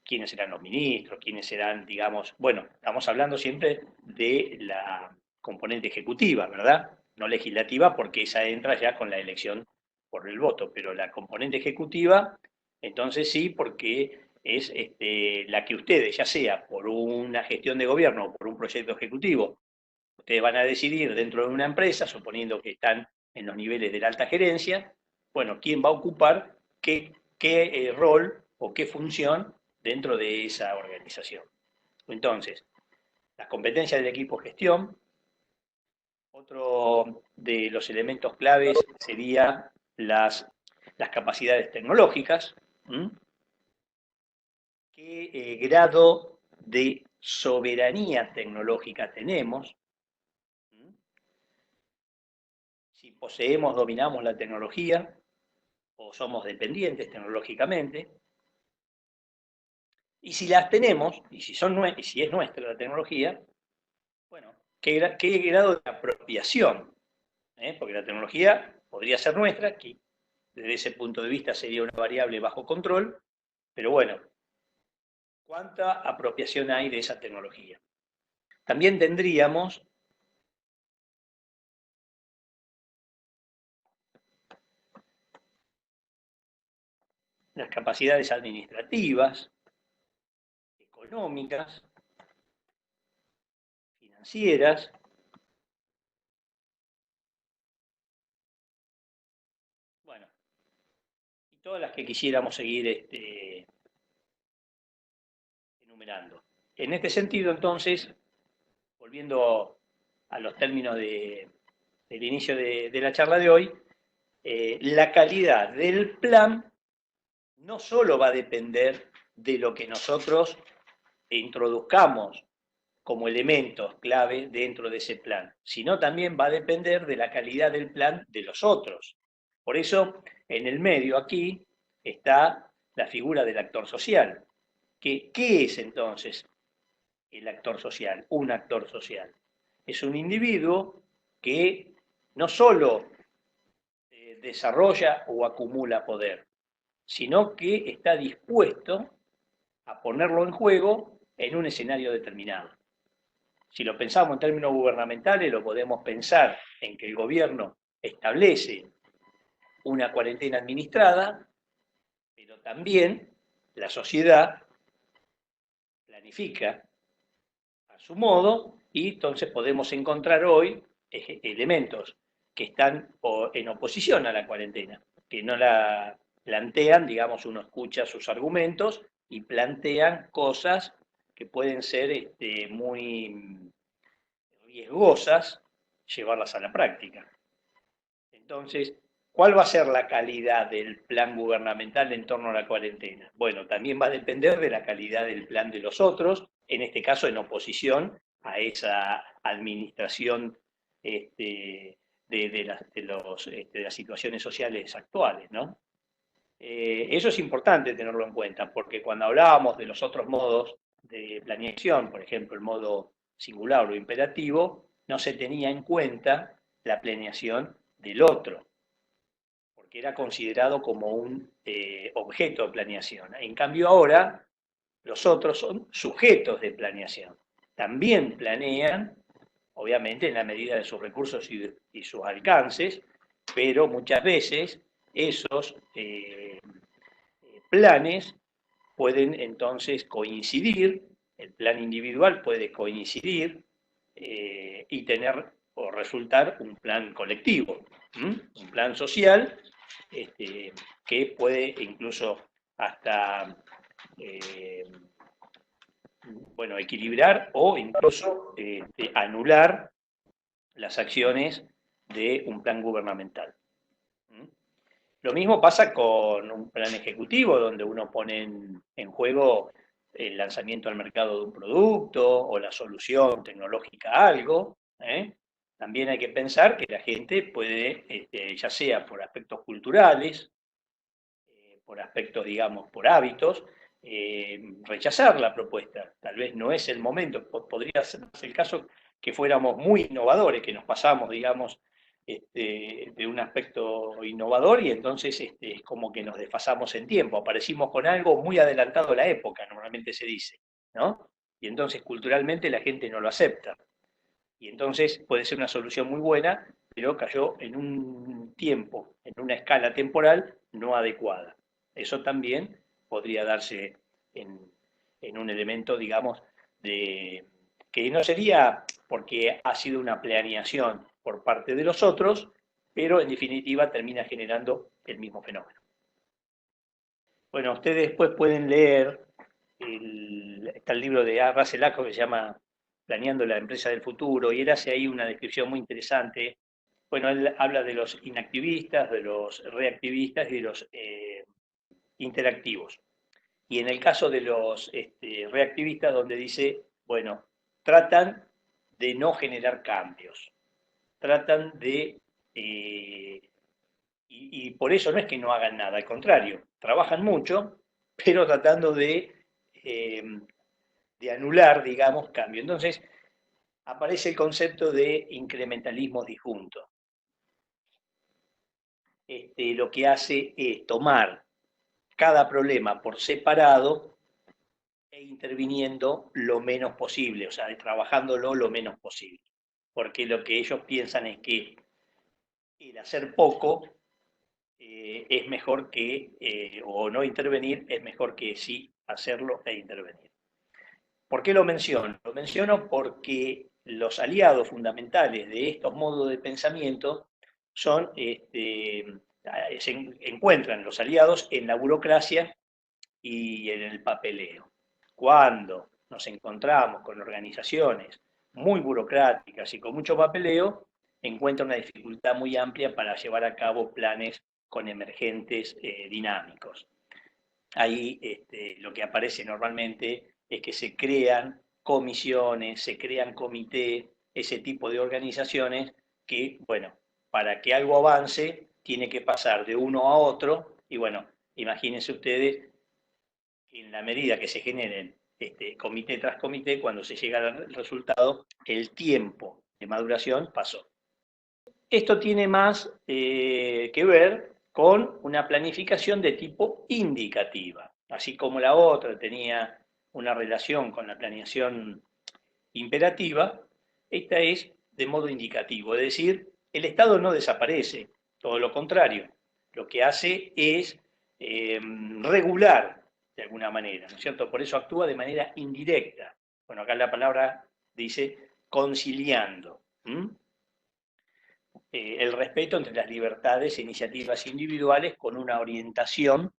quiénes serán los ministros, quiénes serán, digamos, bueno, estamos hablando siempre de la componente ejecutiva, ¿verdad? No legislativa, porque esa entra ya con la elección por el voto, pero la componente ejecutiva, entonces sí, porque es la que ustedes, ya sea por una gestión de gobierno o por un proyecto ejecutivo, ustedes van a decidir dentro de una empresa, suponiendo que están en los niveles de la alta gerencia, bueno, quién va a ocupar qué rol o qué función dentro de esa organización. Entonces, las competencias del equipo de gestión. Otro de los elementos claves sería las capacidades tecnológicas. ¿Qué grado de soberanía tecnológica tenemos? Si poseemos, dominamos la tecnología o somos dependientes tecnológicamente. Y si las tenemos, y si es nuestra la tecnología, bueno, ¿qué grado de apropiación? Porque la tecnología podría ser nuestra, que desde ese punto de vista sería una variable bajo control, pero bueno, ¿cuánta apropiación hay de esa tecnología? También tendríamos las capacidades administrativas, económicas, financieras, bueno, y todas las que quisiéramos seguir enumerando. En este sentido, entonces, volviendo a los términos del inicio de la charla de hoy, la calidad del plan no solo va a depender de lo que nosotros introduzcamos como elementos clave dentro de ese plan, sino también va a depender de la calidad del plan de los otros. Por eso, en el medio aquí está la figura del actor social. ¿Qué es entonces el actor social? Un actor social. Es un individuo que no solo desarrolla o acumula poder, sino que está dispuesto a ponerlo en juego en un escenario determinado. Si lo pensamos en términos gubernamentales, lo podemos pensar en que el gobierno establece una cuarentena administrada, pero también la sociedad planifica a su modo y entonces podemos encontrar hoy elementos que están en oposición a la cuarentena, que no la plantean, digamos, uno escucha sus argumentos y plantean cosas que pueden ser muy riesgosas llevarlas a la práctica. Entonces, ¿cuál va a ser la calidad del plan gubernamental en torno a la cuarentena? Bueno, también va a depender de la calidad del plan de los otros, en este caso en oposición a esa administración de las situaciones sociales actuales, ¿no? Eso es importante tenerlo en cuenta, porque cuando hablábamos de los otros modos de planeación, por ejemplo, el modo singular o imperativo, no se tenía en cuenta la planeación del otro, porque era considerado como un objeto de planeación. En cambio ahora, los otros son sujetos de planeación. También planean, obviamente en la medida de sus recursos y sus alcances, pero muchas veces esos planes pueden entonces coincidir, el plan individual puede coincidir y tener o resultar un plan colectivo, un plan social que puede incluso hasta equilibrar o incluso anular las acciones de un plan gubernamental. Lo mismo pasa con un plan ejecutivo, donde uno pone en juego el lanzamiento al mercado de un producto o la solución tecnológica a algo. También hay que pensar que la gente puede, ya sea por aspectos culturales, por aspectos, digamos, por hábitos, rechazar la propuesta. Tal vez no es el momento, podría ser el caso que fuéramos muy innovadores, que nos pasamos, digamos, de un aspecto innovador y entonces es como que nos desfasamos en tiempo, aparecimos con algo muy adelantado a la época, normalmente se dice, ¿no? Y entonces culturalmente la gente no lo acepta. Y entonces puede ser una solución muy buena, pero cayó en un tiempo, en una escala temporal no adecuada. Eso también podría darse en un elemento, digamos, que no sería porque ha sido una planeación por parte de los otros, pero en definitiva termina generando el mismo fenómeno. Bueno, ustedes después pueden leer, está el libro de Russell Acko que se llama Planeando la empresa del futuro, y él hace ahí una descripción muy interesante. Bueno, él habla de los inactivistas, de los reactivistas y de los interactivos. Y en el caso de los reactivistas, donde dice, bueno, tratan de no generar cambios, tratan de... y por eso no es que no hagan nada, al contrario, trabajan mucho, pero tratando de anular, digamos, cambio. Entonces, aparece el concepto de incrementalismo disjunto. Lo que hace es tomar cada problema por separado e interviniendo lo menos posible, o sea, trabajándolo lo menos posible. Porque lo que ellos piensan es que el hacer poco es mejor que, o no intervenir, es mejor que sí hacerlo e intervenir. ¿Por qué lo menciono? Lo menciono porque los aliados fundamentales de estos modos de pensamiento son, se encuentran los aliados en la burocracia y en el papeleo. Cuando nos encontramos con organizaciones muy burocráticas y con mucho papeleo, encuentra una dificultad muy amplia para llevar a cabo planes con emergentes dinámicos. Ahí lo que aparece normalmente es que se crean comisiones, se crean comités, ese tipo de organizaciones que, bueno, para que algo avance tiene que pasar de uno a otro y bueno, imagínense ustedes que en la medida que se generen comité tras comité, cuando se llega al resultado, el tiempo de maduración pasó. Esto tiene más que ver con una planificación de tipo indicativa, así como la otra tenía una relación con la planeación imperativa, esta es de modo indicativo, es decir, el Estado no desaparece, todo lo contrario, lo que hace es regular de alguna manera, ¿no es cierto? Por eso actúa de manera indirecta. Bueno, acá la palabra dice conciliando. El respeto entre las libertades e iniciativas individuales con una orientación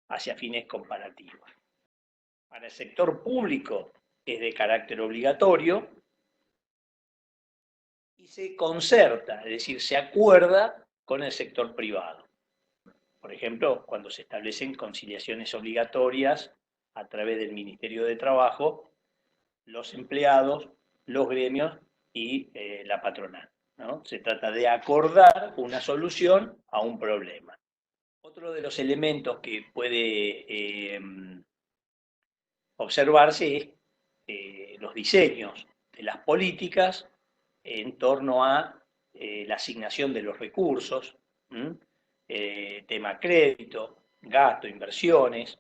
hacia fines comparativos. Para el sector público es de carácter obligatorio y se concerta, es decir, se acuerda con el sector privado. Por ejemplo, cuando se establecen conciliaciones obligatorias a través del Ministerio de Trabajo, los empleados, los gremios y la patronal, ¿no? Se trata de acordar una solución a un problema. Otro de los elementos que puede observarse es los diseños de las políticas en torno a la asignación de los recursos, tema crédito, gasto, inversiones,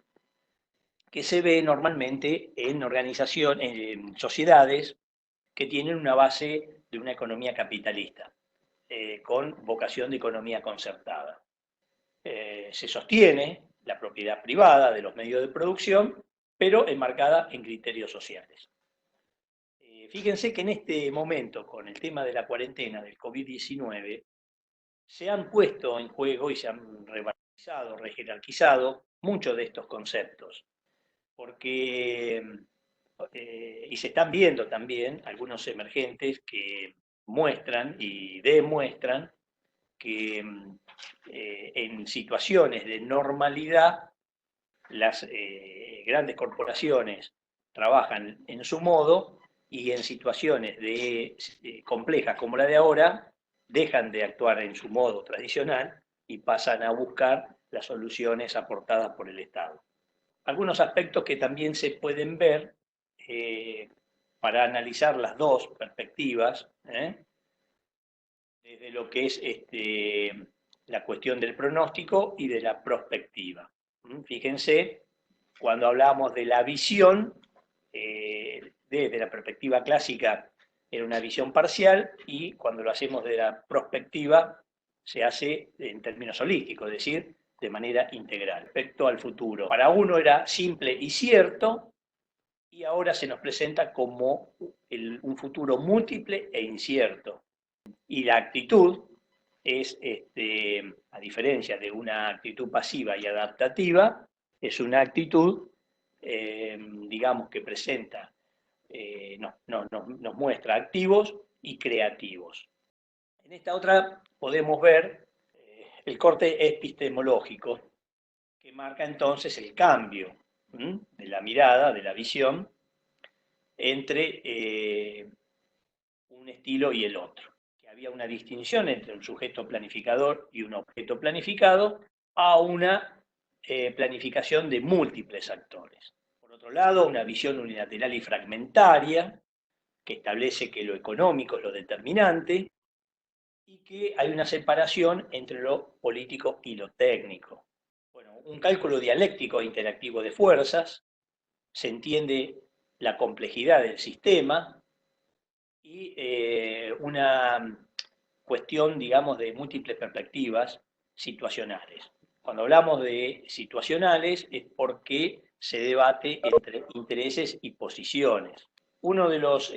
que se ve normalmente en organizaciones, en sociedades que tienen una base de una economía capitalista, con vocación de economía concertada. Se sostiene la propiedad privada de los medios de producción, pero enmarcada en criterios sociales. Fíjense que en este momento, con el tema de la cuarentena del COVID-19, se han puesto en juego y se han revalidado, rejerarquizado muchos de estos conceptos, porque, y se están viendo también algunos emergentes que muestran y demuestran que en situaciones de normalidad las grandes corporaciones trabajan en su modo y en situaciones complejas como la de ahora dejan de actuar en su modo tradicional y pasan a buscar las soluciones aportadas por el Estado. Algunos aspectos que también se pueden ver para analizar las dos perspectivas, desde lo que es la cuestión del pronóstico y de la prospectiva. Fíjense, cuando hablamos de la visión, desde la perspectiva clásica era una visión parcial y cuando lo hacemos de la prospectiva se hace en términos holísticos, es decir, de manera integral. Respecto al futuro, para uno era simple y cierto y ahora se nos presenta como un futuro múltiple e incierto. Y la actitud es, a diferencia de una actitud pasiva y adaptativa, es una actitud, digamos, que presenta, nos muestra activos y creativos. En esta otra podemos ver el corte epistemológico, que marca entonces el cambio de la mirada, de la visión, entre un estilo y el otro. Que había una distinción entre un sujeto planificador y un objeto planificado a una planificación de múltiples actores. Por otro lado, una visión unilateral y fragmentaria, que establece que lo económico es lo determinante y que hay una separación entre lo político y lo técnico. Bueno, un cálculo dialéctico e interactivo de fuerzas, se entiende la complejidad del sistema y una cuestión, digamos, de múltiples perspectivas situacionales. Cuando hablamos de situacionales es porque se debate entre intereses y posiciones. Uno de los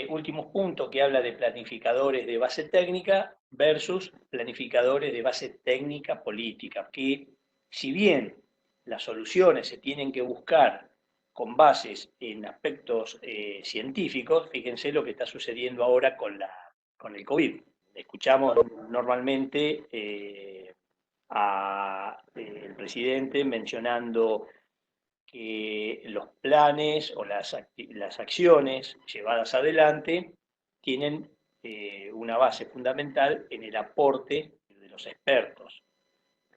últimos puntos que habla de planificadores de base técnica versus planificadores de base técnica política, que si bien las soluciones se tienen que buscar con bases en aspectos científicos, fíjense lo que está sucediendo ahora con el COVID. Escuchamos normalmente al presidente mencionando que los planes o las acciones llevadas adelante tienen una base fundamental en el aporte de los expertos.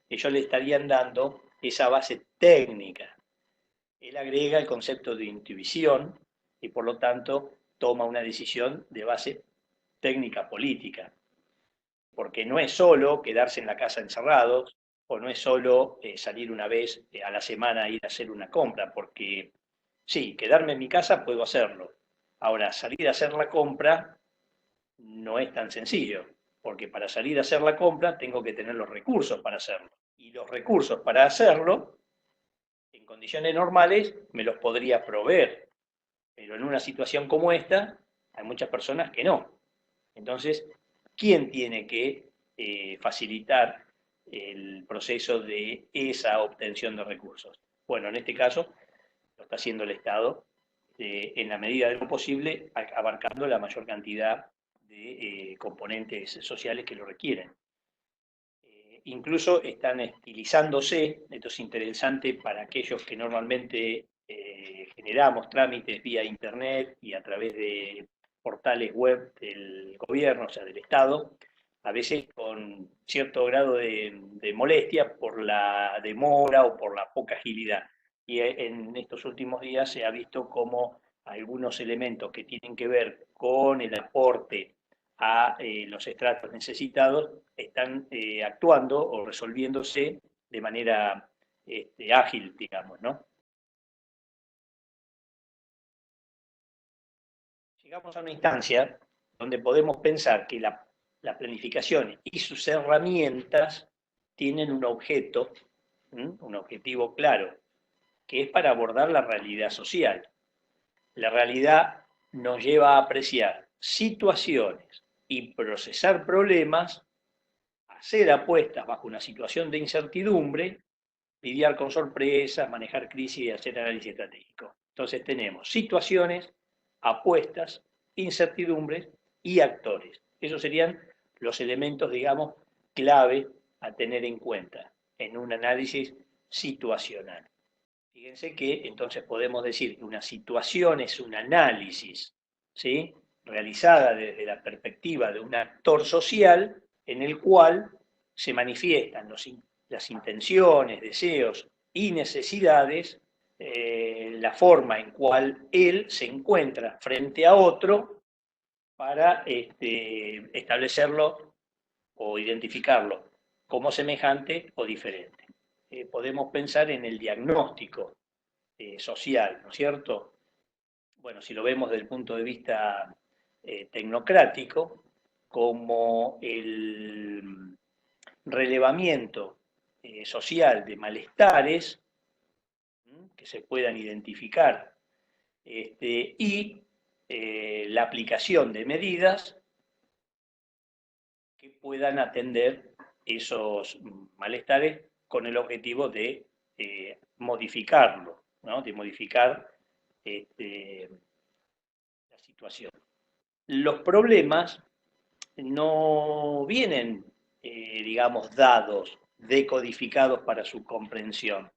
Ellos le estarían dando esa base técnica. Él agrega el concepto de intuición y por lo tanto toma una decisión de base técnica política. Porque no es solo quedarse en la casa encerrados, o no es solo salir una vez a la semana a ir a hacer una compra, porque sí, quedarme en mi casa puedo hacerlo. Ahora, salir a hacer la compra no es tan sencillo, porque para salir a hacer la compra tengo que tener los recursos para hacerlo. Y los recursos para hacerlo, en condiciones normales, me los podría proveer. Pero en una situación como esta, hay muchas personas que no. Entonces, ¿quién tiene que facilitar el proceso de esa obtención de recursos? Bueno, en este caso lo está haciendo el Estado en la medida de lo posible, abarcando la mayor cantidad de componentes sociales que lo requieren. Incluso están estilizándose, esto es interesante para aquellos que normalmente generamos trámites vía internet y a través de portales web del gobierno, o sea, del Estado, a veces con cierto grado de molestia por la demora o por la poca agilidad. Y en estos últimos días se ha visto como algunos elementos que tienen que ver con el aporte a los estratos necesitados están actuando o resolviéndose de manera ágil, digamos, ¿no? Llegamos a una instancia donde podemos pensar que la planificación y sus herramientas tienen un objeto, un objetivo claro, que es para abordar la realidad social. La realidad nos lleva a apreciar situaciones y procesar problemas, hacer apuestas bajo una situación de incertidumbre, lidiar con sorpresas, manejar crisis y hacer análisis estratégico. Entonces tenemos situaciones, apuestas, incertidumbres y actores. Esos serían los elementos, digamos, clave a tener en cuenta en un análisis situacional. Fíjense que entonces podemos decir que una situación es un análisis, ¿sí?, realizada desde la perspectiva de un actor social en el cual se manifiestan las intenciones, deseos y necesidades, la forma en cual él se encuentra frente a otro para establecerlo o identificarlo como semejante o diferente. Podemos pensar en el diagnóstico social, ¿no es cierto? Bueno, si lo vemos desde el punto de vista tecnocrático, como el relevamiento social de malestares que se puedan identificar y la aplicación de medidas que puedan atender esos malestares con el objetivo de modificarlo, ¿no?, de modificar la situación. Los problemas no vienen, digamos, dados, decodificados para su comprensión.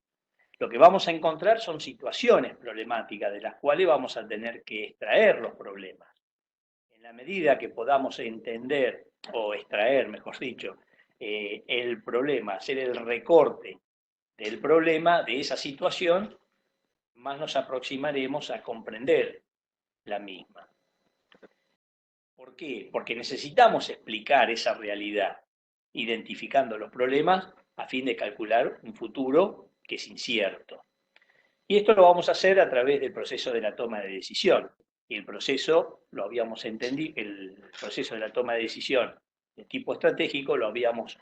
Lo que vamos a encontrar son situaciones problemáticas de las cuales vamos a tener que extraer los problemas. En la medida que podamos entender, o extraer, mejor dicho, el problema, hacer el recorte del problema, de esa situación, más nos aproximaremos a comprender la misma. ¿Por qué? Porque necesitamos explicar esa realidad, identificando los problemas a fin de calcular un futuro que es incierto. Y esto lo vamos a hacer a través del proceso de la toma de decisión. Y el proceso, lo habíamos entendido, el proceso de la toma de decisión de tipo estratégico lo habíamos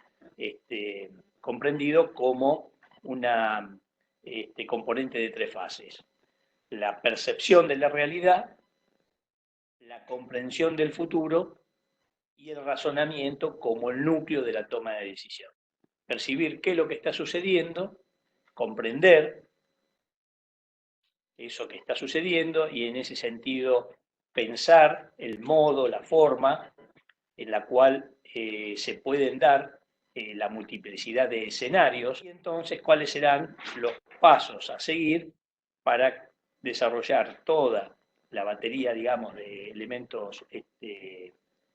comprendido como una componente de 3 fases. La percepción de la realidad, la comprensión del futuro y el razonamiento como el núcleo de la toma de decisión. Percibir qué es lo que está sucediendo, comprender eso que está sucediendo y en ese sentido pensar el modo, la forma en la cual se pueden dar la multiplicidad de escenarios y entonces cuáles serán los pasos a seguir para desarrollar toda la batería, digamos, de elementos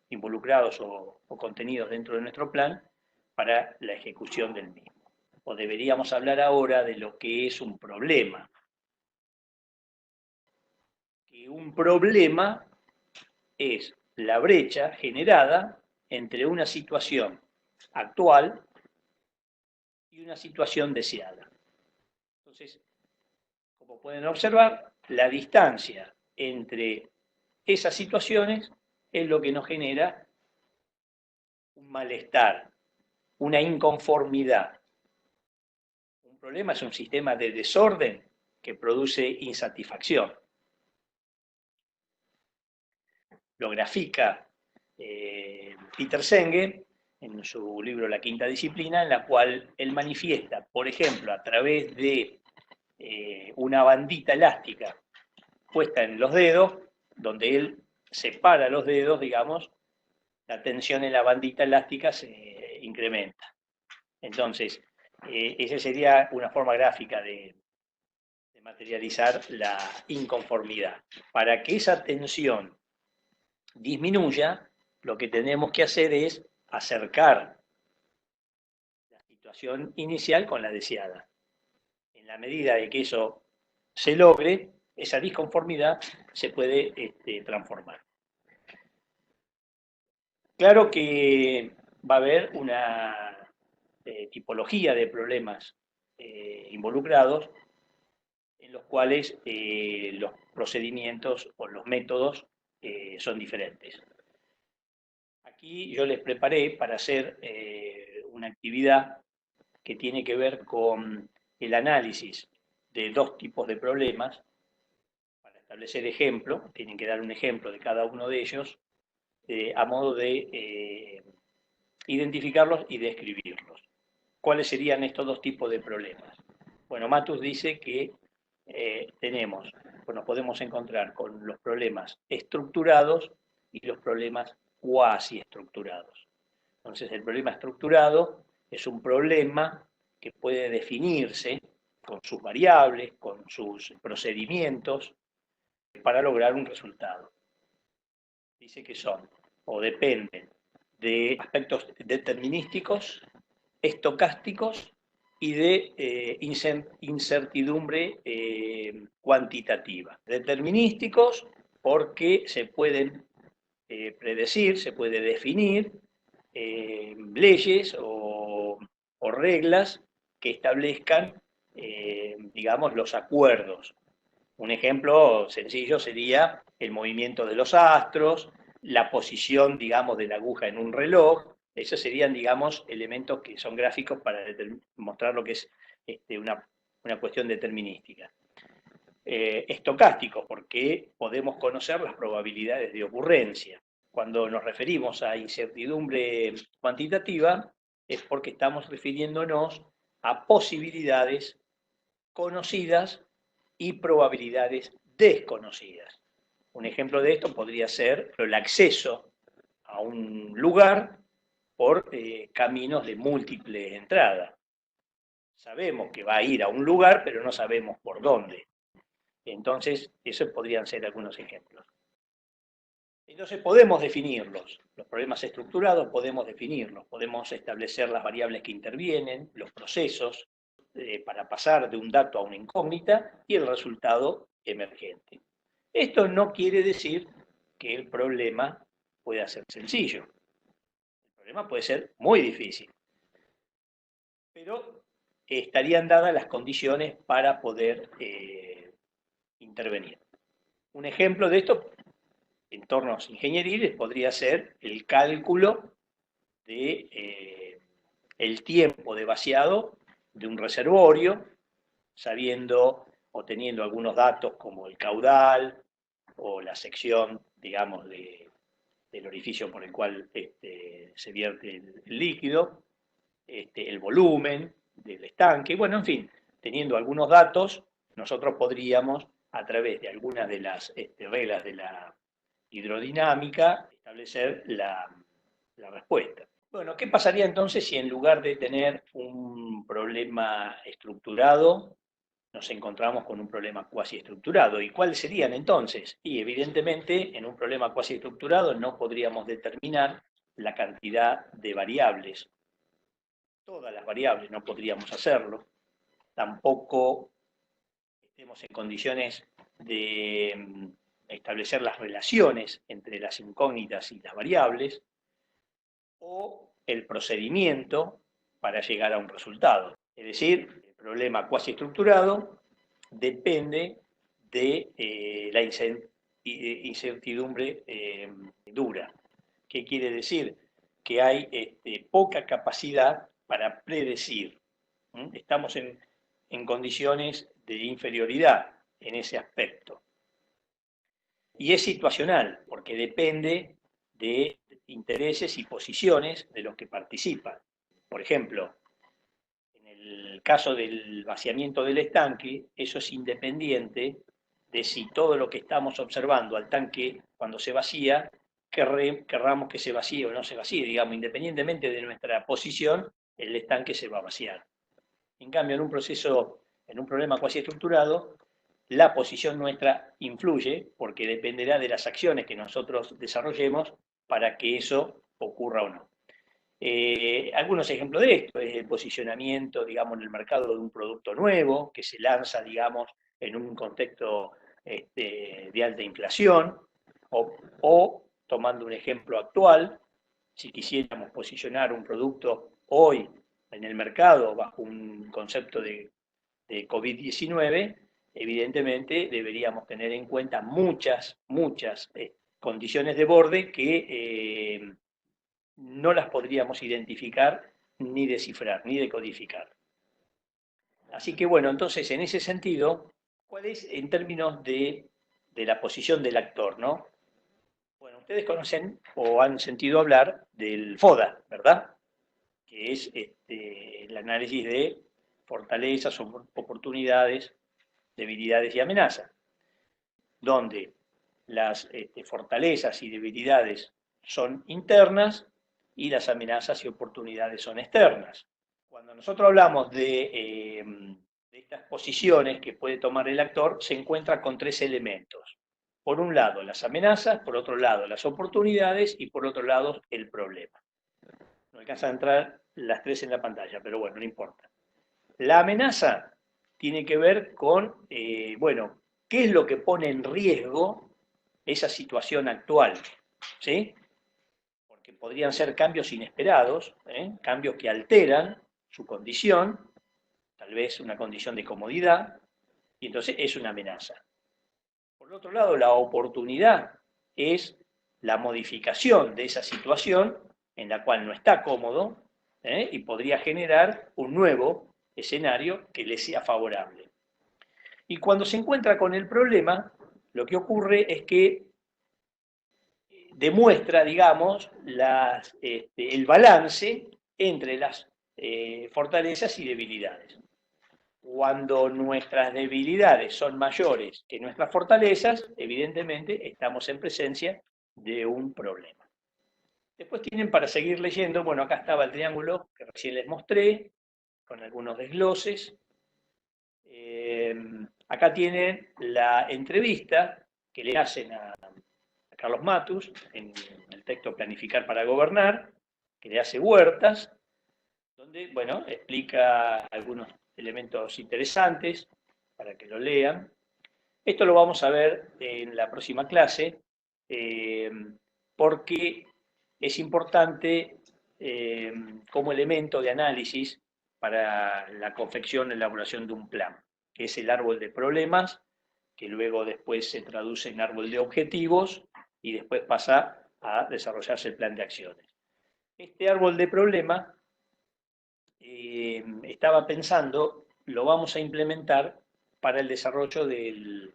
involucrados o contenidos dentro de nuestro plan para la ejecución del mismo. O deberíamos hablar ahora de lo que es un problema. Que un problema es la brecha generada entre una situación actual y una situación deseada. Entonces, como pueden observar, la distancia entre esas situaciones es lo que nos genera un malestar, una inconformidad. Un problema es un sistema de desorden que produce insatisfacción. Lo grafica Peter Senge en su libro La Quinta Disciplina, en la cual él manifiesta, por ejemplo, a través de una bandita elástica puesta en los dedos, donde él separa los dedos, digamos, la tensión en la bandita elástica se incrementa. Entonces, esa sería una forma gráfica de materializar la inconformidad. Para que esa tensión disminuya, lo que tenemos que hacer es acercar la situación inicial con la deseada. En la medida de que eso se logre, esa disconformidad se puede transformar. Claro que va a haber una tipología de problemas involucrados en los cuales los procedimientos o los métodos son diferentes. Aquí yo les preparé para hacer una actividad que tiene que ver con el análisis de dos tipos de problemas. Para establecer ejemplos, tienen que dar un ejemplo de cada uno de ellos a modo de identificarlos y describirlos. ¿Cuáles serían estos dos tipos de problemas? Bueno, Matus dice que nos podemos encontrar con los problemas estructurados y los problemas cuasi estructurados. Entonces, el problema estructurado es un problema que puede definirse con sus variables, con sus procedimientos, para lograr un resultado. Dice que son o dependen de aspectos determinísticos, estocásticos y de incertidumbre cuantitativa. Determinísticos porque se pueden predecir, se puede definir leyes o reglas que establezcan, digamos, los acuerdos. Un ejemplo sencillo sería el movimiento de los astros, la posición, digamos, de la aguja en un reloj. Esos serían, digamos, elementos que son gráficos para mostrar lo que es una cuestión determinística. Estocásticos, porque podemos conocer las probabilidades de ocurrencia. Cuando nos referimos a incertidumbre cuantitativa, es porque estamos refiriéndonos a posibilidades conocidas y probabilidades desconocidas. Un ejemplo de esto podría ser el acceso a un lugar por caminos de múltiple entrada. Sabemos que va a ir a un lugar, pero no sabemos por dónde. Entonces, esos podrían ser algunos ejemplos. Entonces, podemos definirlos. Los problemas estructurados podemos definirlos. Podemos establecer las variables que intervienen, los procesos, para pasar de un dato a una incógnita y el resultado emergente. Esto no quiere decir que el problema pueda ser sencillo. El problema puede ser muy difícil, pero estarían dadas las condiciones para poder intervenir. Un ejemplo de esto, en entornos ingenieriles, podría ser el cálculo de el tiempo de vaciado de un reservorio, sabiendo o teniendo algunos datos como el caudal o la sección, digamos, del orificio por el cual se vierte el líquido, el volumen del estanque, bueno, en fin, teniendo algunos datos, nosotros podríamos, a través de algunas de las reglas de la hidrodinámica, establecer la respuesta. Bueno, ¿qué pasaría entonces si en lugar de tener un problema estructurado, nos encontramos con un problema cuasi estructurado. ¿Y cuáles serían entonces? Y evidentemente en un problema cuasi estructurado no podríamos determinar la cantidad de variables. Todas las variables no podríamos hacerlo. Tampoco estemos en condiciones de establecer las relaciones entre las incógnitas y las variables, o el procedimiento para llegar a un resultado. Es decir, el problema cuasi estructurado depende de la incertidumbre dura. ¿Qué quiere decir? Que hay poca capacidad para predecir. Estamos en condiciones de inferioridad en ese aspecto. Y es situacional, porque depende de intereses y posiciones de los que participan. Por ejemplo, en el caso del vaciamiento del estanque, eso es independiente de si todo lo que estamos observando al tanque cuando se vacía, querramos que se vacíe o no se vacíe, digamos, independientemente de nuestra posición, el estanque se va a vaciar. En cambio, en un problema cuasi estructurado, la posición nuestra influye porque dependerá de las acciones que nosotros desarrollemos para que eso ocurra o no. Algunos ejemplos de esto es el posicionamiento, digamos, en el mercado de un producto nuevo que se lanza, digamos, en un contexto de alta inflación, o tomando un ejemplo actual, si quisiéramos posicionar un producto hoy en el mercado bajo un concepto de COVID-19, evidentemente deberíamos tener en cuenta muchas condiciones de borde que no las podríamos identificar, ni descifrar, ni decodificar. Así que bueno, entonces en ese sentido, ¿cuál es en términos de la posición del actor, ¿no? Bueno, ustedes conocen o han sentido hablar del FODA, ¿verdad? Que es el análisis de fortalezas, oportunidades, debilidades y amenazas, donde las fortalezas y debilidades son internas y las amenazas y oportunidades son externas. Cuando nosotros hablamos de estas posiciones que puede tomar el actor, se encuentra con tres elementos. Por un lado, las amenazas, por otro lado, las oportunidades y por otro lado, el problema. No alcanza a entrar las tres en la pantalla, pero bueno, no importa. La amenaza tiene que ver con, bueno, qué es lo que pone en riesgo esa situación actual, ¿sí? Porque podrían ser cambios inesperados, cambios que alteran su condición, tal vez una condición de comodidad, y entonces es una amenaza. Por otro lado, la oportunidad es la modificación de esa situación en la cual no está cómodo, y podría generar un nuevo escenario que le sea favorable. Y cuando se encuentra con el problema, lo que ocurre es que demuestra, digamos, el balance entre las fortalezas y debilidades. Cuando nuestras debilidades son mayores que nuestras fortalezas, evidentemente estamos en presencia de un problema. Después tienen para seguir leyendo, bueno, acá estaba el triángulo que recién les mostré, con algunos desgloses. Acá tienen la entrevista que le hacen a Carlos Matus en el texto Planificar para Gobernar, que le hace Huertas, donde, bueno, explica algunos elementos interesantes para que lo lean. Esto lo vamos a ver en la próxima clase, porque es importante como elemento de análisis para la confección y elaboración de un plan, que es el árbol de problemas, que luego después se traduce en árbol de objetivos y después pasa a desarrollarse el plan de acciones. Este árbol de problemas, estaba pensando, lo vamos a implementar para el desarrollo del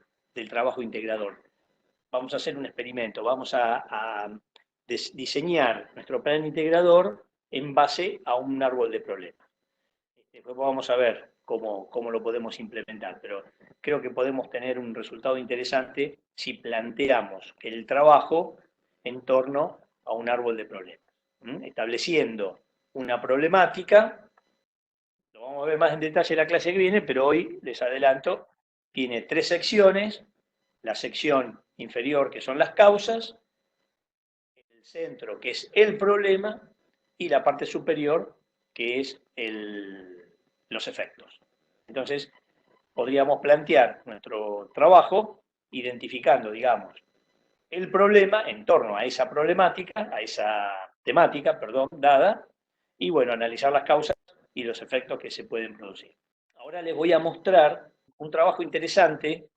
trabajo integrador. Vamos a hacer un experimento, vamos a diseñar nuestro plan integrador en base a un árbol de problemas. Después vamos a ver cómo lo podemos implementar, pero creo que podemos tener un resultado interesante si planteamos el trabajo en torno a un árbol de problemas, estableciendo una problemática. Lo Lo vamos a ver más en detalle en la clase que viene, pero hoy les adelanto, tiene 3 secciones: la sección inferior, que son las causas, el centro, que es el problema, y la parte superior, que es los efectos. Entonces, podríamos plantear nuestro trabajo identificando, digamos, el problema en torno a esa problemática, a esa temática, perdón, dada, y bueno, analizar las causas y los efectos que se pueden producir. Ahora les voy a mostrar un trabajo interesante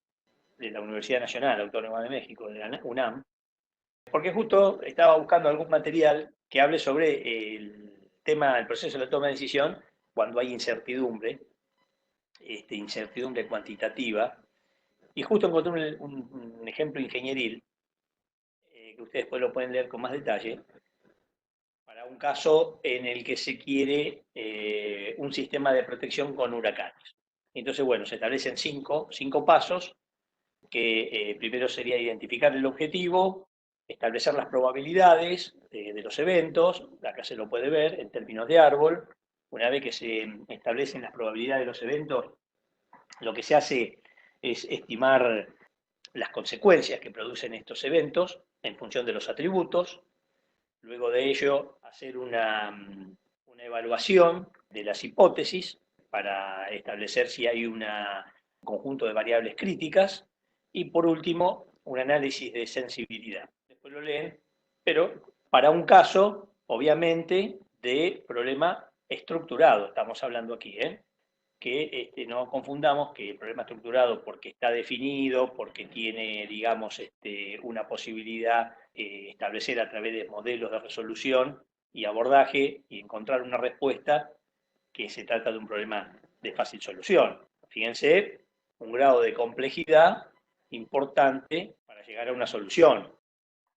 de la Universidad Nacional Autónoma de México, de la UNAM, porque justo estaba buscando algún material que hable sobre el tema del proceso de la toma de decisión cuando hay incertidumbre, incertidumbre cuantitativa, y justo encontré un ejemplo ingenieril, que ustedes después lo pueden leer con más detalle, para un caso en el que se quiere un sistema de protección con huracanes. Entonces, bueno, se establecen cinco pasos, que primero sería identificar el objetivo, establecer las probabilidades de los eventos, acá se lo puede ver en términos de árbol. Una vez que se establecen las probabilidades de los eventos, lo que se hace es estimar las consecuencias que producen estos eventos en función de los atributos. Luego de ello, hacer una evaluación de las hipótesis para establecer si hay un conjunto de variables críticas. Y por último, un análisis de sensibilidad. Después lo leen, pero para un caso, obviamente, de problema estructurado, estamos hablando aquí, que no confundamos que el problema estructurado, porque está definido, porque tiene, digamos, una posibilidad establecer a través de modelos de resolución y abordaje y encontrar una respuesta, que se trata de un problema de fácil solución. Fíjense, un grado de complejidad importante para llegar a una solución.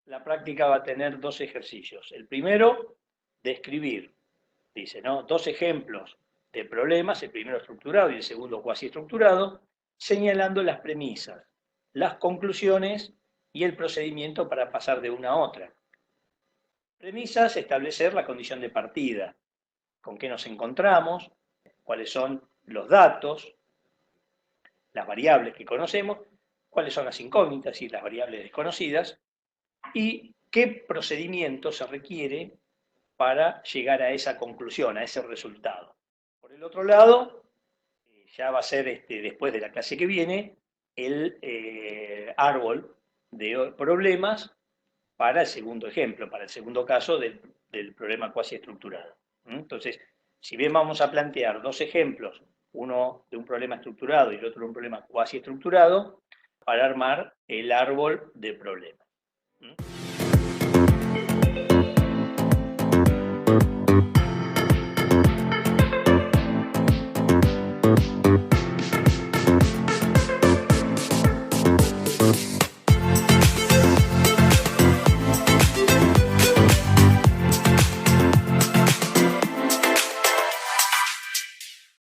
La práctica va a tener 2 ejercicios. El primero, describir, dice, ¿no? 2 ejemplos de problemas, el primero estructurado y el segundo cuasi estructurado, señalando las premisas, las conclusiones y el procedimiento para pasar de una a otra. Premisas: establecer la condición de partida, con qué nos encontramos, cuáles son los datos, las variables que conocemos, cuáles son las incógnitas y las variables desconocidas, y qué procedimiento se requiere para llegar a esa conclusión, a ese resultado. Por el otro lado, ya va a ser después de la clase que viene, el árbol de problemas para el segundo ejemplo, para el segundo caso del problema cuasi estructurado. Entonces, si bien vamos a plantear 2 ejemplos, uno de un problema estructurado y el otro de un problema cuasi estructurado, para armar el árbol de problemas.